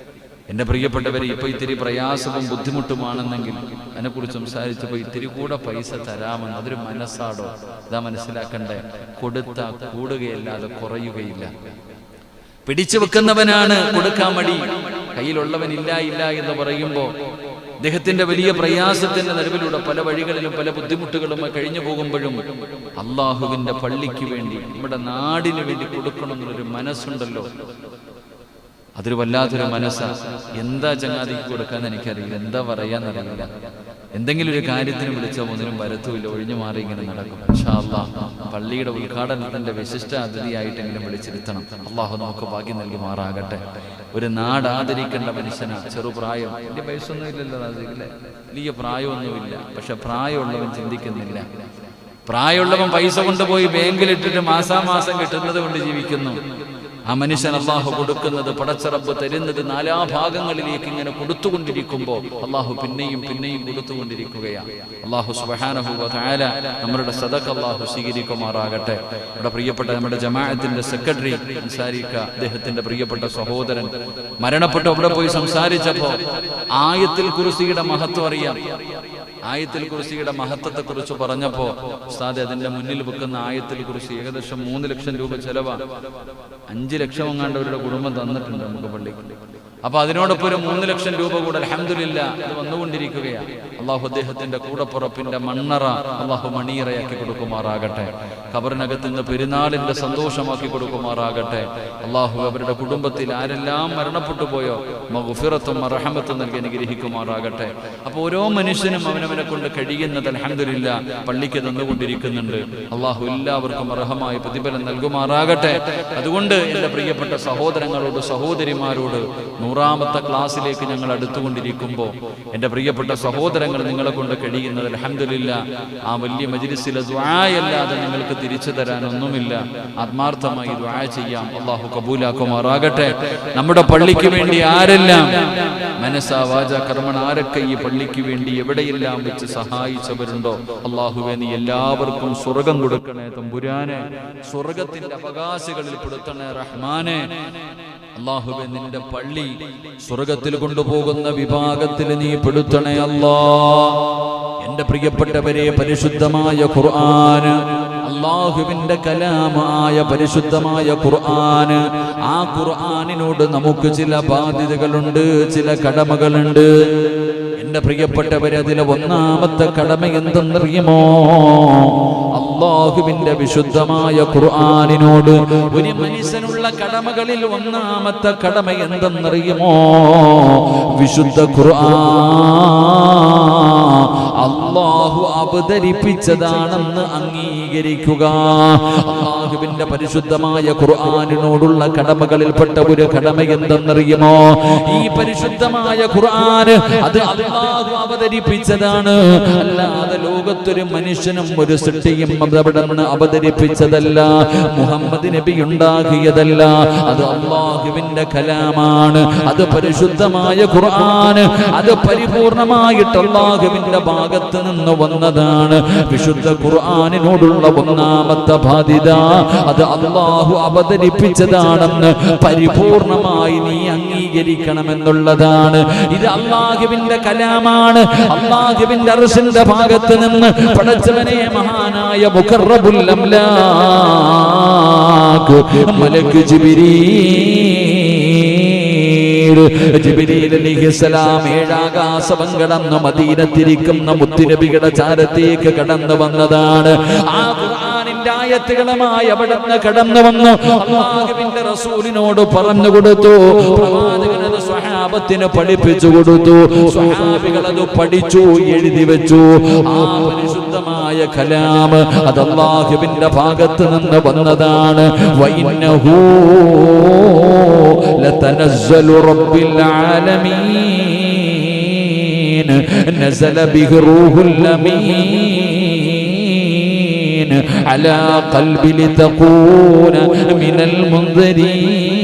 [SPEAKER 1] എൻ്റെ പ്രിയപ്പെട്ടവരെ, ഇപ്പൊ ഇത്തിരി പ്രയാസവും ബുദ്ധിമുട്ടുമാണെന്നെങ്കിൽ അതിനെക്കുറിച്ച് സംസാരിച്ചപ്പോൾ ഇത്തിരി കൂടെ പൈസ തരാമെന്ന്. അതൊരു മനസ്സാടോ? ഇതാ മനസ്സിലാക്കണ്ടേ. കൊടുത്താൽ കൂടുകയല്ലാതെ കുറയുകയില്ല. പിടിച്ചു വെക്കുന്നവനാണ് കൊടുക്കാൻ മടി. കയ്യിലുള്ളവനില്ല എന്ന് പറയുമ്പോൾ അദ്ദേഹത്തിന്റെ വലിയ പ്രയാസത്തിന്റെ നടുവിലൂടെ പല വഴികളിലും പല ബുദ്ധിമുട്ടുകളും കഴിഞ്ഞു പോകുമ്പോഴും അള്ളാഹുവിന്റെ പള്ളിക്ക് വേണ്ടി, നമ്മുടെ നാടിന് വേണ്ടി കൊടുക്കണമെന്നൊരു മനസ്സുണ്ടല്ലോ, അതൊരു വല്ലാത്തൊരു മനസ്സാ. എന്താ ചങ്ങാതിക്ക് കൊടുക്കാന്ന് എനിക്കറിയില്ല, എന്താ പറയാന്നറിയില്ല. എന്തെങ്കിലും ഒരു കാര്യത്തിന് വിളിച്ചാൽ ഒന്നിനും വരത്തുമില്ല, ഒഴിഞ്ഞു മാറി ഇങ്ങനെ നടക്കും. ഇൻഷാ അല്ലാഹ് പള്ളിയുടെ ഉദ്ഘാടനത്തിന്റെ വിശിഷ്ട അതിഥിയായിട്ടെങ്കിലും വിളിച്ചിരുത്തണം. അള്ളാഹു നമുക്ക് ഭാഗ്യം നൽകി മാറാകട്ടെ. ഒരു നാട് ആദരിക്കേണ്ട മനുഷ്യനാ. ചെറുപ്രായം, വലിയ വയസ്സൊന്നും ഇല്ലല്ലോ റാസിഖിലെ, വലിയ പ്രായമൊന്നുമില്ല. പക്ഷെ പ്രായമുള്ളവൻ ചിന്തിക്കുന്നില്ല. പ്രായമുള്ളവൻ പൈസ കൊണ്ടുപോയി ബാങ്കിലിട്ടിട്ട് മാസാമാസം കിട്ടുന്നത് കൊണ്ട് ജീവിക്കുന്നു. ആ മനുഷ്യൻ അള്ളാഹു കൊടുക്കുന്നത്, പടച്ചറബ് തരുന്നത് നാനാഭാഗങ്ങളിലേക്ക് ഇങ്ങനെ കൊടുത്തുകൊണ്ടിരിക്കുമ്പോൾ അള്ളാഹു പിന്നെയും പിന്നെയും കൊടുത്തുകൊണ്ടിരിക്കുകയാണ്. അള്ളാഹു സുബ്ഹാനഹു വ തആല നമ്മുടെ സദഖ അള്ളാഹു സ്വീകരിക്കുമാറാകട്ടെ. നമ്മുടെ പ്രിയപ്പെട്ട നമ്മുടെ ജമാഅത്തിന്റെ സെക്രട്ടറി സംസാരിക്ക, അദ്ദേഹത്തിന്റെ പ്രിയപ്പെട്ട സഹോദരൻ മരണപ്പെട്ടു. അവിടെ പോയി സംസാരിച്ചപ്പോൾ ആയത്തുൽ കുർസിയുടെ മഹത്വം അറിയാം. ആയത്തുൽ കുർസിയുടെ മഹത്വത്തെ കുറിച്ച് പറഞ്ഞപ്പോ ഉസ്താദ് അതിന്റെ മുന്നിൽ വെക്കുന്ന ആയത്തുൽ കുർസി ഏകദേശം 3 ലക്ഷം രൂപ ചെലവാ. 5 ലക്ഷം എങ്ങാണ്ടവരുടെ കുടുംബം തന്നിട്ടുണ്ട് നമുക്ക് പള്ളിക്ക്. അപ്പൊ അതിനോടൊപ്പം ഒരു 3 ലക്ഷം രൂപ കൂടെ അൽഹംദുലില്ലാ അത് വന്നുകൊണ്ടിരിക്കുകയാണ്. അള്ളാഹു അദ്ദേഹത്തിന്റെ കൂടപ്പുറപ്പിന്റെ മണ്ണറ അള്ളാഹു മണിയറയാക്കി കൊടുക്കുമാറാകട്ടെ. ഖബറിനകത്ത് നിന്ന് പെരുന്നാളിന്റെ സന്തോഷമാക്കി കൊടുക്കുമാറാകട്ടെ. അള്ളാഹു അവരുടെ കുടുംബത്തിൽ ആരെല്ലാം മരണപ്പെട്ടു പോയോ മഗ്ഫിറത്തും റഹ്മത്തും നൽകി അനുഗ്രഹിക്കുമാറാകട്ടെ. അപ്പൊ ഓരോ മനുഷ്യനും അവനവനെ കൊണ്ട് കഴിയുന്നത് അൽഹംദുലില്ലാ പള്ളിക്ക് തന്നുകൊണ്ടിരിക്കുന്നുണ്ട്. അള്ളാഹു എല്ലാവർക്കും അർഹമായ പ്രതിഫലം നൽകുമാറാകട്ടെ. അതുകൊണ്ട് എൻ്റെ പ്രിയപ്പെട്ട സഹോദരങ്ങളോട് സഹോദരിമാരോട് 100ാമത്തെ ക്ലാസ്സിലേക്ക് ഞങ്ങൾ അടുത്തുകൊണ്ടിരിക്കുമ്പോൾ എൻ്റെ പ്രിയപ്പെട്ട സഹോദരങ്ങൾ, നിങ്ങളെ കൊണ്ട് കഴിയുന്നത് അൽഹംദുലില്ലാ ആ വലിയ മജ്ലിസിലെ ദുആയല്ലാതെ നിങ്ങൾക്ക് തിരിച്ചു തരാനൊന്നുമില്ല. ആത്മാർത്ഥമായി ദുആ ചെയ്യാം. അള്ളാഹു കബൂലാക്കുമാറാകട്ടെ. നമ്മുടെ പള്ളിക്ക് വേണ്ടി ആരെല്ലാം മനസ്സാ വാച കർമ്മണ ആരൊക്കെ ഈ പള്ളിക്ക് വേണ്ടി എവിടെയെല്ലാം വെച്ച് സഹായിച്ചവരുണ്ടോ അള്ളാഹുവേ നീ എല്ലാവർക്കും സ്വർഗം കൊടുക്കണേ തമ്പുരാനെ. സ്വർഗത്തിന്റെ അവകാശികളിൽ പെടുത്തണേ റഹ്മാനെ. അല്ലാഹുവേ നിന്റെ പള്ളി സ്വർഗത്തിൽ കൊണ്ടുപോകുന്ന വിഭാഗത്തിൽ നീ പെടുത്തണേ അല്ലാ. എന്റെ പ്രിയപ്പെട്ടവരെ, പരിശുദ്ധമായ ഖുർആൻ, അല്ലാഹുവിന്റെ കലാമായ പരിശുദ്ധമായ ഖുർആൻ, ആ ഖുർആനിനോട് നമുക്ക് ചില ബാധ്യതകളുണ്ട്, ചില കടമകളുണ്ട്. എന്റെ പ്രിയപ്പെട്ടവരെ, അതിലെ ഒന്നാമത്തെ കടമ എന്തെന്നറിയുമോ? അല്ലാഹുവിന്റെ വിശുദ്ധമായ ഖുർആനിനോട് ഒരു മനുഷ്യനുള്ള കടമകളിൽ ഒന്നാമത്തെ കടമ എന്തെന്നറിയുമോ? വിശുദ്ധ ഖുർആൻ അല്ലാഹു അവതരിപ്പിച്ചതാണെന്ന് അംഗീകരിക്കുക. അല്ലാഹുവിന്റെ പരിശുദ്ധമായ ഖുർആനിനോടുള്ള കടമകളിൽപ്പെട്ട ഒരു കടമ എന്തെന്നറിയുമോ? ഈ പരിശുദ്ധമായ ഖുർആൻ അത് അല്ലാഹു അവതരിപ്പിച്ചതാണ്, അല്ലാതെ ലോകത്തൊരു മനുഷ്യനും ഒരു സൃഷ്ടിയും അവിടെ നിന്ന് അവതരിപ്പിച്ചതല്ല, മുഹമ്മദ് നബി ഉണ്ടാക്കിയതല്ല. അത് അല്ലാഹുവിന്റെ കലാമാണ്, അത് പരിശുദ്ധമായ ഖുർആൻ, അത് പരിപൂർണമായിട്ട് അല്ലാഹുവിന്റെ ഭാഗത്ത് നിന്ന് വന്നതാണ്. വിശുദ്ധ ഖുർആനിനോടുള്ള ഒന്നാമത്തെ ബാധ്യത അത് അല്ലാഹു അവതരിപ്പിച്ചതാണെന്ന് പരിപൂർണമായി നീ അംഗീകരിക്കണമെന്നുള്ളതാണ്. ഇത് അല്ലാഹുവിന്റെ കലാമാണ്, അല്ലാഹുവിന്റെ അർശിന്റെ ഭാഗത്ത് നിന്ന് പടച്ചവനെ മഹാനായ മുഖറബുൽ അംലാഖ് മലക്ക് ജിബ്രീൽ അലൈഹിസ്സലാം ഏഴാകാശം കടന്ന് മദീനത്തിരിക്കുന്ന മുത്തുനബിയുടെ ചാരത്തേക്ക് കടന്നു വന്നതാണ്. ആ ഖുർആനിന്റെ ആയത്തുകളുമായി അവിടുന്ന് കടന്നു വന്നു അല്ലാഹുവിന്റെ റസൂലിനോട് പറഞ്ഞു കൊടുത്തു. പ്രവാചകൻ അത് സ്വഹാബത്തിന് പഠിപ്പിച്ചു കൊടുത്തു. സ്വഹാബികൾ അത് പഠിച്ചു, എഴുതി വെച്ചു. ആ പരിശുദ്ധമായ കലാം അത് അല്ലാഹുവിന്റെ ഭാഗത്ത് നിന്ന് വന്നതാണ്. വഇന്നഹു ലതനസ്സലു റബ്ബിൽ ആലമീൻ നസല ബിഹി റൂഹുൽ അമീൻ അലാ ഖൽബി ലിതകൂന മിനൽ മുൻദിരീൻ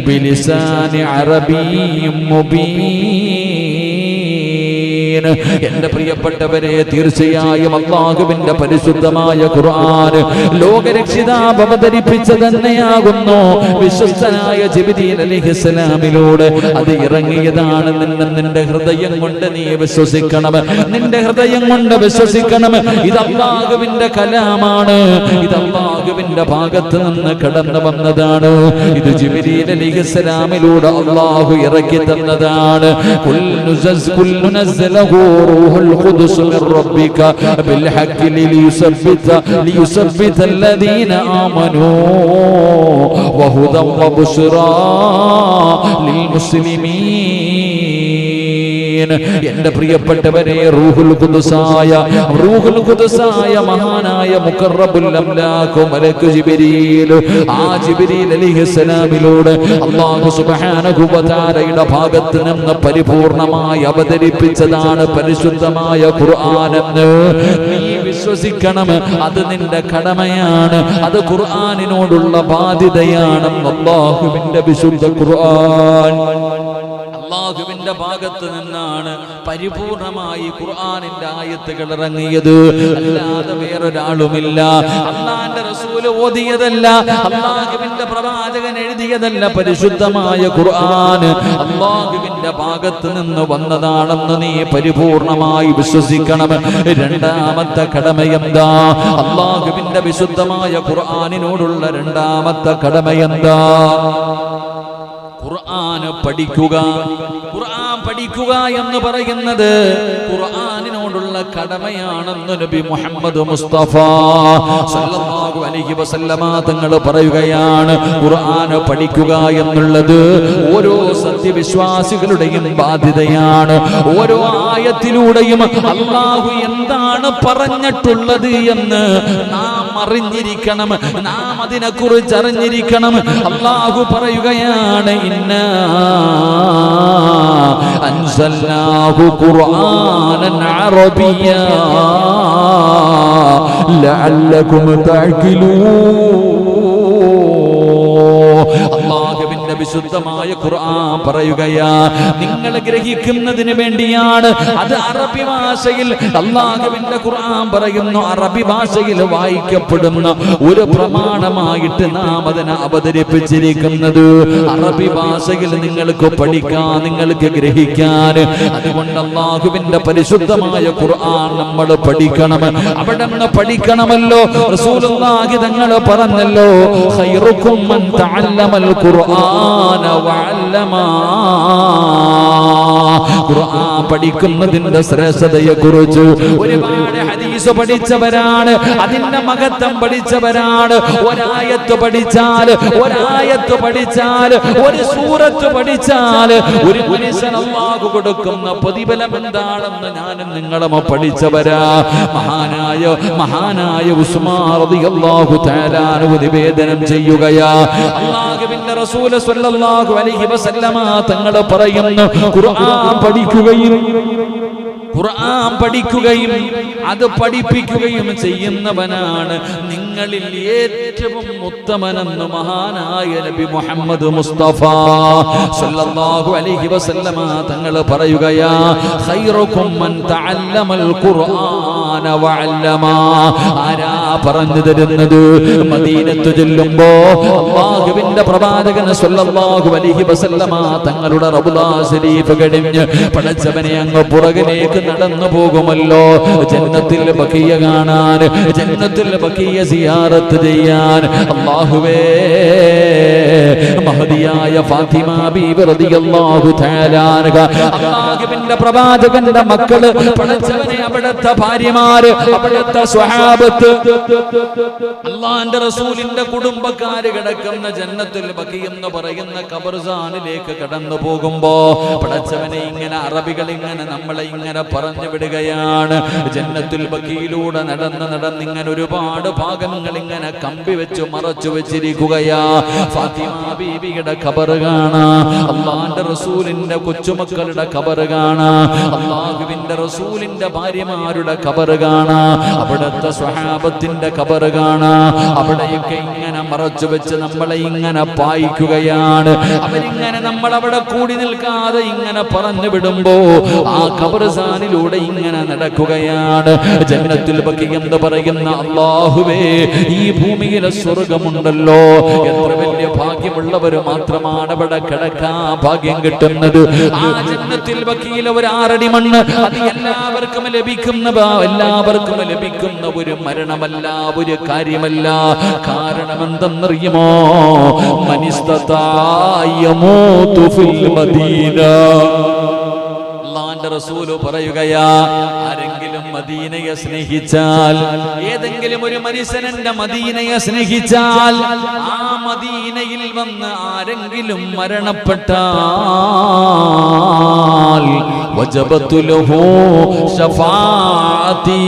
[SPEAKER 1] ബിലിസാനി അറബിയ്യിൻ മുബീൻ. എന്റെ പ്രിയപ്പെട്ടവരെ, തീർച്ചയായും അല്ലാഹുവിന്റെ പരിശുദ്ധമായ ഖുർആൻ ലോകരക്ഷിതാവ് അവതരിപ്പിച്ചു തന്നെയാകുന്നു. വിശ്വസ്തനായ ജിബ്രീൽ അലൈഹിസ്സലാമിലൂടെ അത് ഇറങ്ങിയതാണ്. നിന്റെ ഹൃദയം കൊണ്ട് നീ വിശ്വസിക്കണം, നിന്റെ ഹൃദയം കൊണ്ട് വിശ്വസിക്കണം. ഇത് അല്ലാഹുവിന്റെ കലാമാണ്, ഇത് അല്ലാഹുവിന്റെ ഭാഗത്ത് നിന്ന് കടന്നു വന്നതാണ്. ഇത് ജിബ്രീൽ അലൈഹിസ്സലാമിലൂടെ അല്ലാഹു ഇറക്കി തന്നതാണ്. روح القدس من ربك بالحق ليثبت الذين آمنوا وهدى وبشرى للمسلمين. എന്റെ പ്രിയപ്പെട്ടവരെ, റൂഹുൽ ഖുദ്സായ മഹാനായ മുഖറബുൽ അംലാഖ് മലക്ക് ജിബ്രീൽ, ആ ജിബ്രീൽ അലൈഹിസ്സലാമിലൂടെ അല്ലാഹു സുബ്ഹാനഹു വ തആലയുടെ ഭാഗത്ത് നിന്ന് പരിപൂർണമായി അവതരിപ്പിച്ചതാണ് പരിശുദ്ധമായ ഖുർആൻ എന്ന് നീ വിശ്വസിക്കണം. അത് നിന്റെ കടമയാണ്, അത് ഖുർആനിനോടുള്ള ബാധ്യതയാണ്. അല്ലാഹുവിന്റെ വിശുദ്ധ ഖുർആൻ അല്ലാഹുവിന്റെ ഭാഗത്ത് നിന്നാണ് പരിപൂർണമായി ഖുർആനിന്റെ ആയത്തുകൾ ഇറങ്ങിയത്, അല്ലാതെ വേറൊരാളുമില്ല. അല്ലാഹുവിന്റെ റസൂൽ ഓതിയതല്ല, അല്ലാഹുവിന്റെ പ്രവാചകൻ എഴുതിയതല്ല. പരിശുദ്ധമായ ഖുർആൻ അല്ലാഹുവിന്റെ ഭാഗത്ത് നിന്ന് വന്നതാണെന്ന് നീ പരിപൂർണമായി വിശ്വസിക്കണം. രണ്ടാമത്തെ കടമ എന്താ? അല്ലാഹുവിന്റെ വിശുദ്ധമായ ഖുർആനിനോടുള്ള രണ്ടാമത്തെ കടമ എന്താ? ഖുർആൻ പഠിക്കുക. ഖുർആൻ പഠിക്കുക എന്ന് പറയുന്നത് ഖുർആനിനോടുള്ള കടമയാണെന്ന് നബി മുഹമ്മദ് മുസ്തഫ സല്ലല്ലാഹു അലൈഹി വസല്ലമ തങ്ങൾ പറയുകയാണ്. ഖുർആൻ പഠിക്കുക എന്നുള്ളത് ഓരോ സത്യവിശ്വാസികളുടെയും ബാധ്യതയാണ്. ഓരോ ആയത്തിലൂടെയും അല്ലാഹു എന്താണ് പറഞ്ഞിട്ടുള്ളത് എന്ന് നാം അറിഞ്ഞിരിക്കണം, നാം അതിനെക്കുറിച്ച് അറിഞ്ഞിരിക്കണം. അല്ലാഹു പറയുകയാണ്, ഇന്നാ അൻസൽനാഹു ഖുർആനൻ അറബിയ്യാ ലഅല്ലകും തഅഖിലൂൻ. അല്ലാഹുവിന്റെ വിശുദ്ധമായ ഖുർആൻ പറയുകയാ, നിങ്ങൾ ഗ്രഹിക്കുന്നതിന് വേണ്ടിയാണ്. അത് അറബി ഭാഷയിൽ അല്ലാഹുവിന്റെ ഖുർആൻ പറയുന്നു, അറബി ഭാഷയിൽ വായിക്കപ്പെടുന്ന ഒരു പ്രമാണമായിട്ട് നാം അതിനെ അവതരിപ്പിച്ചിരിക്കുന്നത്. അറബി ഭാഷയിൽ നിങ്ങൾക്ക് പഠിക്കാൻ, നിങ്ങൾക്ക് ഗ്രഹിക്കാൻ. അതുകൊണ്ട് അല്ലാഹുവിന്റെ പരിശുദ്ധമായ ഖുർആൻ നമ്മൾ പഠിക്കണം. അവിടെ നിന്ന് പഠിക്കണമല്ലോ. റസൂലുള്ളാഹി തങ്ങൾ പറഞ്ഞല്ലോ, ഖൈറുക്കും മൻ തഅല്ലമൽ ഖുർആന വഅല്ലമാ. ഖുർആൻ പഠിക്കുന്നതിന്റെ ശ്രേഷ്ഠതയെ കുറിച്ച് ഒരുപാട് ഹദീസ് ഹദീസ് പഠിച്ചവരാണ്, അതിന്റെ മഹത്വം പഠിച്ചവരാണ്. ഒരായത്ത് പഠിച്ചാൽ ഒരു സൂറത്ത് പഠിച്ചാൽ ഒരു മനുഷ്യൻ അല്ലാഹു കൊടുക്കുന്ന പ്രതിഫലം എന്താണെന്ന് ഞാനും നിങ്ങളും പഠിച്ചവരാ. മഹാനായ ഉസ്മാൻ റളിയല്ലാഹു തആല അൻഹു നിവേദനം ചെയ്യുകയാ, അല്ലാഹുവിന്റെ റസൂൽ സ്വല്ലല്ലാഹു അലൈഹി വസല്ലമ തങ്ങൾ പറയുന്നു, ഖുർആൻ പഠിക്കുകയും അത് പഠിപ്പിക്കുകയും ചെയ്യുന്നവനാണ് നിങ്ങളിൽ ഏറ്റവും ഉത്തമനെന്ന് മഹാനായ നബി മുഹമ്മദ് മുസ്തഫ സല്ലല്ലാഹു അലൈഹി വസല്ലമ തങ്ങൾ പറയുകയാ, ഖൈറുക്കും മൻ തഅല്ലമൽ ഖുർആന വഅല്ലമ. ആരാ പറഞ്ഞു തരുന്നത്? മദീനത്ത് ചെല്ലുമ്പോ അല്ലാഹുവിന്റെ പ്രവാചകൻ സല്ലല്ലാഹു അലൈഹി വസല്ലമ തങ്ങളുടെ റൗള ശരീഫ് കഴിഞ്ഞ് പടച്ചവനെ അങ്ങ് പുറകിലേക്ക് നടന്നു പോകുമല്ലോ, ജന്നത്തിൽ ബഖിയ കാണാൻ, ജന്നത്തിൽ ബഖിയ സിയാറത്ത് ചെയ്യാൻ. അല്ലാഹുവേ, മഹദിയായ ഫാത്തിമ ബീവി റളിയല്ലാഹു തആല അൻഹ, അല്ലാഹുവിന്റെ പ്രവാചകന്റെ മക്കള്, പടച്ചവനെ അവിടുത്തെ ഭാര്യമാര്, അവിടുത്തെ സ്വഹാബത്ത്, അല്ലാഹുവിന്റെ റസൂലിന്റെ കുടുംബക്കാര് കിടക്കുന്ന ജന്നത്തുൽ ബഖിയ എന്ന് പറയുന്ന ഖബർസ്ഥാനിലേക്ക് കടന്നു പോകുമ്പോ പടച്ചവനെ ഇങ്ങനെ അറബികൾ ഇങ്ങനെ നമ്മളെ ഇങ്ങനെ പറഞ്ഞു വിടുകയാണ്. ജന്നത്തുൽ ബഖിയിലൂടെ നടന്ന് ഇങ്ങനെ ഒരുപാട് ഭാഗങ്ങൾ ഇങ്ങനെ കമ്പി വെച്ച് മറച്ചു വെച്ചിരിക്കുകയാ. ഫാത്തിമ ബീവിയുടെ ഖബർ കാണാ, അല്ലാഹുവിന്റെ റസൂലിന്റെ കൊച്ചുമക്കളുടെ ഖബർ കാണാ, അല്ലാഹുവിന്റെ റസൂലിന്റെ ഭാര്യമാരുടെ ഖബർ കാണാ, അവിടുത്തെ സ്വഹാബത്തിന്റെ ഖബർ കാണാ. അവിടെയൊക്കെ ഇങ്ങനെ മറച്ചു വെച്ച് നമ്മളെ ഇങ്ങനെ പായിക്കുകയാണ്. അവരിങ്ങനെ നമ്മളവിടെ കൂടി നിൽക്കാതെ ഇങ്ങനെ പറഞ്ഞു വിടുമ്പോ ആ ഖബർസ്ഥാനിലൂടെ ഇങ്ങനെ നടക്കുകയാണ്. ജന്നത്തുൽ ബഖി എന്ന് പറയുന്ന അല്ലാഹുവേ, ഈ ഭൂമിയിലെ സ്വർഗമുണ്ടല്ലോ, എത്ര വലിയ ഭാഗ്യമുള്ളവർ മാത്രമാണ് അവിടെ കിടക്കാൻ ഭാഗ്യം കിട്ടുന്നത്. ആ ജന്നത്തുൽ ബഖിയിലെ ഒരു 6 അടി മണ്ണ് അത് എല്ലാവർക്കും ലഭിക്കുന്ന ഒരു മരണമല്ല, ഒരു കാര്യമല്ല. കാരണം എന്തെന്നറിയുമോ? മനിസ്തതായമൂതു ഫിൽ മദീന. അല്ലാഹുവിന്റെ റസൂൽ പറയുകയാ, ആരെങ്കിലും മദീനയെ സ്നേഹിച്ചാൽ, ഏതെങ്കിലും ഒരു മനുഷ്യന്റെ മദീനയെ സ്നേഹിച്ചാൽ, ആ മദീനയിൽ വന്ന് ആരെങ്കിലും മരണപ്പെട്ടാൽ വജബതു ലഹു ശഫാഅതി,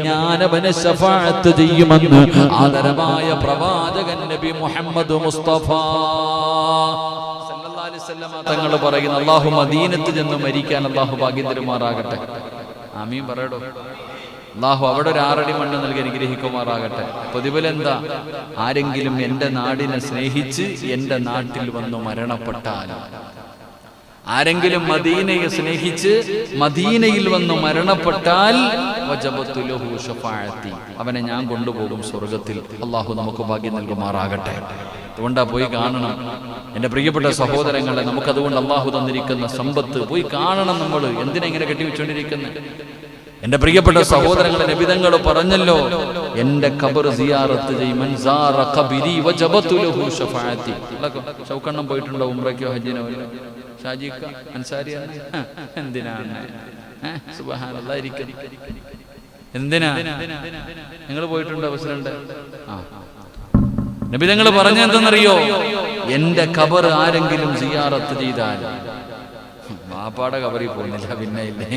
[SPEAKER 1] ഞാനവനെ ശഫാഅത്ത് ചെയ്യുമെന്ന് ആദരവായ പ്രവാചകൻ നബി മുഹമ്മദ് മുസ്തഫ സല്ലല്ലാഹു അലൈഹി വസല്ലം തങ്ങൾ പറയുന്നു. അല്ലാഹു മദീനത്ത് ചെന്ന് മരിക്കാൻ അല്ലാഹു ഭാഗ്യം തരുമാറാകട്ടെ. ആമീൻ പറയടോ. അല്ലാഹു അവിടെ ഒരു 6 അടി മണ്ണ് നൽകി അനുഗ്രഹിക്കുമാറാകട്ടെ. പ്രതിഫലം എന്താ? ആരെങ്കിലും എൻ്റെ നാടിനെ സ്നേഹിച്ച് എൻ്റെ നാട്ടിൽ വന്നു മരണപ്പെട്ടാൽ, ആരെങ്കിലും മദീനയെ സ്നേഹിച്ച് മദീനയിൽ വന്ന് മരണപ്പെട്ടാൽ വജബതു ലഹു ശഫാഅത്തി, അവനെ ഞാൻ കൊണ്ടുപോകും സ്വർഗത്തിൽ. അല്ലാഹു നമുക്ക് ഭാഗ്യം നൽകുമാറാകട്ടെ. അതുകൊണ്ടാ പോയി കാണണം എൻ്റെ പ്രിയപ്പെട്ട സഹോദരങ്ങളെ. നമുക്കതുകൊണ്ട് അല്ലാഹു തന്നിരിക്കുന്ന സമ്പത്ത് പോയി കാണണം. നമ്മൾ എന്തിനാ ഇങ്ങനെ കെട്ടിവെച്ചുകൊണ്ടിരിക്കുന്നത്? എൻ്റെ പ്രിയപ്പെട്ട സഹോദരങ്ങളെ, നബിതങ്ങൾ പറഞ്ഞല്ലോ, എൻ്റെ ഖബർ സിയാറത്ത് ചെയ്യും. മൻ സാറ ഖബരി വജബതു ലഹു ശഫാഅത്തി. ഷൗക്കണ്ണം പോയിട്ടുണ്ടോ ഉംറയ്ക്കോ ഹജ്ജിനോ? ഷാജിക്ക അൻസാരിയാണ്. എന്തിനാണ്? സുബ്ഹാനല്ലാഹ് ഇരിക്കുന്നു. എന്തിനാ നിങ്ങൾ പോയിട്ടുണ്ടോ പ്രസിഡന്റ്? നബി തങ്ങൾ പറഞ്ഞെന്തെന്നറിയോ? എൻ്റെ ഖബർ ആരെങ്കിലും സിയാറത്ത് ചെയ്താൽ, വാപ്പാടെ ഖബറിൽ പോകുന്നില്ല പിന്നെ ഇല്ലേ,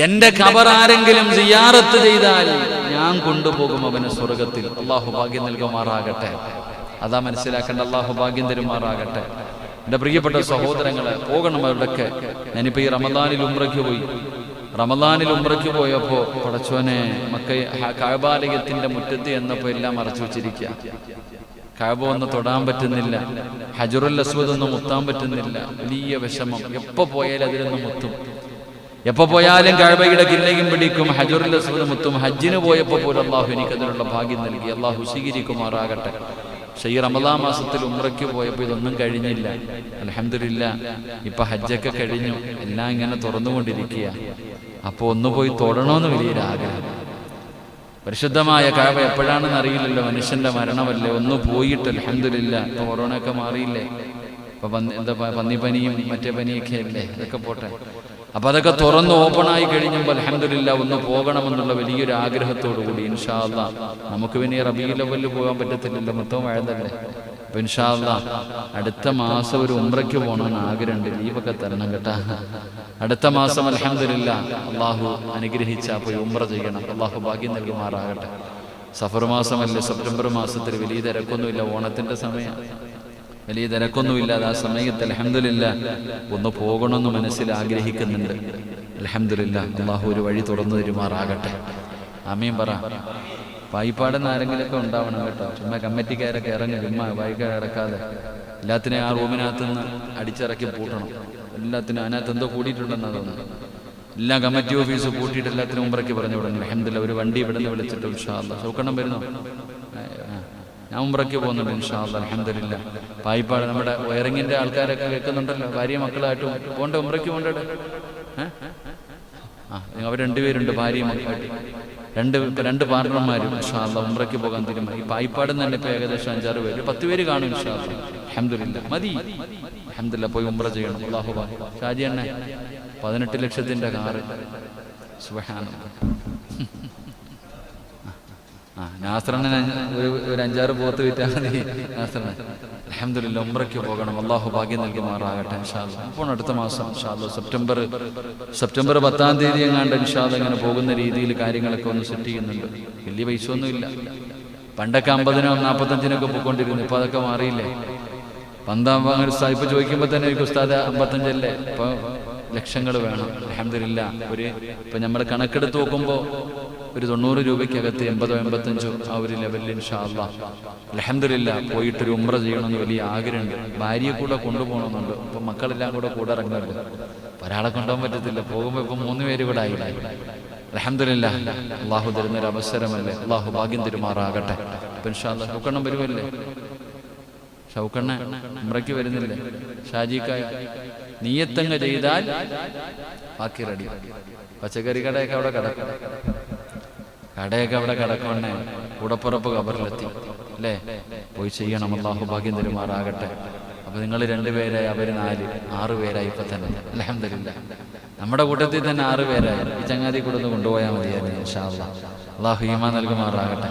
[SPEAKER 1] എൻ്റെ ഖബർ ആരെങ്കിലും സിയാറത്ത് ചെയ്താൽ ഞാൻ കൊണ്ടുപോകും അവനെ സ്വർഗത്തിൽ. അല്ലാഹു ഭാഗ്യം നൽകുമാറാകട്ടെ. അതാ മനസ്സിലാക്കേണ്ട. അല്ലാഹു ഭാഗ്യം തരുമാറാകട്ടെ. എൻ്റെ പ്രിയപ്പെട്ട സഹോദരങ്ങളെ, പോകണം അവിടൊക്കെ. ഞാനിപ്പോൾ ഈ റമദാനിൽ ഉംറയ്ക്ക് പോയപ്പോൾ പടച്ചോനെ, കഅബാലയത്തിന്റെ മുറ്റത്ത് എന്നപ്പോൾ എല്ലാം മറച്ചു വെച്ചിരിക്കുക. കഅബ ഒന്ന് തൊടാൻ പറ്റുന്നില്ല, ഹജറുൽ അസ്വദ് ഒന്ന് മുത്താൻ പറ്റുന്നില്ല. വലിയ വിഷമം. എപ്പോൾ പോയാലും അതിലൊന്ന് മുത്തും, എപ്പോൾ പോയാലും കഅബയുടെ കില്ലയും പിടിക്കും, ഹജറുൽ അസ്വദ് മുത്തും. ഹജ്ജിന് പോയപ്പോൾ പോലും അല്ലാഹു എനിക്കതിനുള്ള ഭാഗ്യം നൽകി. അല്ലാഹു സ്വീകരിക്കുമാറാകട്ടെ. പക്ഷെ ഈ റമദാൻ മാസത്തിൽ ഉംറയ്ക്ക് പോയപ്പോൾ ഇതൊന്നും കഴിഞ്ഞില്ല. അൽഹംദുലില്ലാഹ് ഇപ്പൊ ഹജ്ജൊക്കെ കഴിഞ്ഞു, എല്ലാം ഇങ്ങനെ തുറന്നുകൊണ്ടിരിക്കുക. അപ്പോൾ ഒന്ന് പോയി തൊടണമെന്ന് വലിയൊരാഗ്രഹം. പരിശുദ്ധമായ കഅബ എപ്പോഴാണെന്ന് അറിയില്ലല്ലോ, മനുഷ്യന്റെ മരണമല്ലേ. ഒന്ന് പോയിട്ട് അൽഹംദുലില്ലാഹ്. ഇപ്പൊ കൊറോണയൊക്കെ മാറിയില്ലേ, എന്താ പന്നിപ്പനിയും മറ്റേ പനിയൊക്കെ അല്ലേ, അതൊക്കെ പോട്ടെ. അപ്പൊ അതൊക്കെ തുറന്ന് ഓപ്പണായി കഴിഞ്ഞപ്പോൾ അൽഹംദുലില്ലാഹ് ഒന്ന് പോകണമെന്നുള്ള വലിയൊരു ആഗ്രഹത്തോടു കൂടി ഇൻഷാ അല്ലാഹ്. നമുക്ക് പിന്നെ റബീഉൽ അവ്വലിൽ പോകാൻ പറ്റത്തില്ലല്ലോ, മൊത്തം വഴുതല്ലേ. അപ്പൊ ഇൻഷാ അല്ലാഹ് അടുത്ത മാസം ഒരു ഉംറയ്ക്ക് പോകണമെന്ന് ആഗ്രഹമുണ്ട്. ലീവൊക്കെ തരണം കേട്ടാ. അടുത്ത മാസം അൽഹംദുലില്ലാഹ് അള്ളാഹു അനുഗ്രഹിച്ച പോയി ഉംറ ചെയ്യണം. അള്ളാഹു ഭാഗ്യം നൽകുമാറാകട്ടെ. സഫർ മാസമല്ലേ, സെപ്റ്റംബർ മാസത്തിൽ വലിയ തിരക്കൊന്നുമില്ല, ഓണത്തിന്റെ സമയം, വലിയ തിരക്കൊന്നുമില്ലാതെ ആ സമയത്ത് അൽഹംദുലില്ലാഹ് ഒന്ന് പോകണമെന്ന് മനസ്സിൽ ആഗ്രഹിക്കുന്നുണ്ട്. അൽഹംദുലില്ലാഹ് അള്ളാഹു ഒരു വഴി തുറന്നു തരുമാറാകട്ടെ. ആമീൻ പറ. പായിപ്പാടുന്ന ആരെങ്കിലുമൊക്കെ ഉണ്ടാവണം കേട്ടോ. ചുമ്മാ കമ്മിറ്റിക്കാരൊക്കെ ഇറങ്ങി ചുമ്മാ വായിക്കാൻ ഇറക്കാതെ എല്ലാത്തിനെയും ആ റൂമിനകത്തുനിന്ന് അടിച്ചിറക്കി പൂട്ടണം. എല്ലാത്തിനും അതിനകത്ത് എന്തോ കൂടിയിട്ടുണ്ടെന്നാ തോന്നുന്നത്. എല്ലാ കമ്മിറ്റി ഓഫീസ് പൂട്ടിയിട്ട് എല്ലാത്തിനും ഉംറയ്ക്ക് പറഞ്ഞു വിടണം. അൽഹംദുലില്ലാഹ് ഒരു വണ്ടി ഇവിടെ നിന്ന് വിളിച്ചിട്ട് ഇൻഷാ അല്ലാഹ് സൗകണ്യം വരുന്നു. ഞാൻ ഉംറയ്ക്ക് പോകുന്നുണ്ട് ഇൻഷാ അല്ലാഹ് അൽഹംദുലില്ലാഹ്. പായിപ്പാട് നമ്മുടെ വയറിങ്ങിന്റെ ആൾക്കാരൊക്കെ കേൾക്കുന്നുണ്ടല്ലോ, ഭാര്യ മക്കളായിട്ടും പോണ്ട, ഉംറയ്ക്ക് പോണ്ടേ? അവർ രണ്ടുപേരുണ്ട്, ഭാര്യയും മക്കളായിട്ട് രണ്ട് പാർട്ണർമാരും ഇൻഷാ അല്ലാഹ് ഉംറയ്ക്ക് പോകാൻ തീരുമാനം. ഈ പായിപ്പാടും തന്നെ ഇപ്പൊ ഏകദേശം 5-6 പേര്, 10 പേര് കാണും ഇൻഷാ അല്ലാഹ്. അൽഹംദുലില്ലാഹ് മതി. അൽഹംദുലില്ലാഹ് പോയി ഉംറ ചെയ്യണം. അല്ലാഹു ഷാജി അണ്ണ 18 ലക്ഷത്തിന്റെ കാറ്, സുബ്ഹാനല്ലാഹ്. നാസറണ്ണന് ഒരു 5-6 പോത്ത് വിറ്റാൽ മതി. നാസറണ്ണൻ അൽഹംദുലില്ലാഹ് ഉംറയ്ക്ക് പോകണം. അല്ലാഹു ഭാഗ്യം നൽകുമാറാകട്ടെ ഇൻഷാ അല്ലാഹ്. അപ്പോൾ അടുത്ത മാസം ഇൻഷാ അല്ലാഹ് സെപ്റ്റംബർ 10-ാം തീയതി എങ്ങാണ്ട് ഇൻഷാ അല്ലാഹ് ഇങ്ങനെ പോകുന്ന രീതിയിൽ കാര്യങ്ങളൊക്കെ ഒന്ന് സെറ്റ് ചെയ്യുന്നുണ്ട്. വലിയ പൈസ ഒന്നുമില്ല. പണ്ടൊക്കെ 50-നോ 45-നൊക്കെ പോയിക്കൊണ്ടിരുന്നു. ഇപ്പൊ അതൊക്കെ മാറിയില്ലേ. ഇപ്പൊ ചോദിക്കുമ്പോ തന്നെ ഒരു ഉസ്താദ് 55 അല്ലേ, ഇപ്പൊ ലക്ഷങ്ങൾ വേണം. അൽഹംദുലില്ലാഹ് ഇപ്പൊ നമ്മൾ കണക്കെടുത്ത് നോക്കുമ്പോ ഒരു 90 രൂപയ്ക്കകത്ത് 80-85 ആ ഒരു ലെവലിൽ ഇൻഷാ അല്ലാഹ് അൽഹംദുലില്ലാഹ് പോയിട്ടൊരു ഉംറ ചെയ്യണമെന്ന് വലിയ ആഗ്രഹമുണ്ട്. ഭാര്യയെ കൂടെ കൊണ്ടുപോകണമെന്നുണ്ട്. ഇപ്പൊ മക്കളെല്ലാം കൂടെ ഇറങ്ങുന്നുണ്ട്. ഒരാളെ കൊണ്ടുപോകാൻ പറ്റത്തില്ല. പോകുമ്പോ ഇപ്പൊ 3 പേര് കൂടെ ആയില്ല. അൽഹംദുലില്ലാഹ് അള്ളാഹു തരുന്നൊരു അവസരമല്ലേ, അള്ളാഹു ഭാഗ്യം തരുമാറാകട്ടെ. ഇപ്പൊ ഇൻഷാ അല്ലാഹ് ഷൗക്കണ്ണം വരുമല്ലേ? ഷൗക്കണ്ണ ഉംറയ്ക്ക് വരുന്നില്ലേ? ഷാജിക്കായ നിയ്യത്തങ്ങ് ചെയ്താൽ ബാക്കി റെഡി. പച്ചക്കറി കടയൊക്കെ അവിടെ കിടക്കണേ. കൂടപ്പുറപ്പ് കബറിലെത്തി അല്ലേ, പോയി ചെയ്യണം. അല്ലാഹു ഭാഗ്യം തരുമാറാകട്ടെ. അപ്പൊ നിങ്ങൾ 2 പേരായി, അവർ 4-6 പേരായി ഇപ്പൊ തന്നെ. അൽഹംദുലില്ലാഹ് നമ്മുടെ കൂട്ടത്തിൽ തന്നെ 6 പേരായി. ഈ ചങ്ങാതി കൂടെ ഒന്ന് കൊണ്ടുപോയാൽ മതിയായിരുന്നു ഇൻഷാ അല്ലാഹ്. അല്ലാഹു ഈമാൻ നൽകുമാറാകട്ടെ.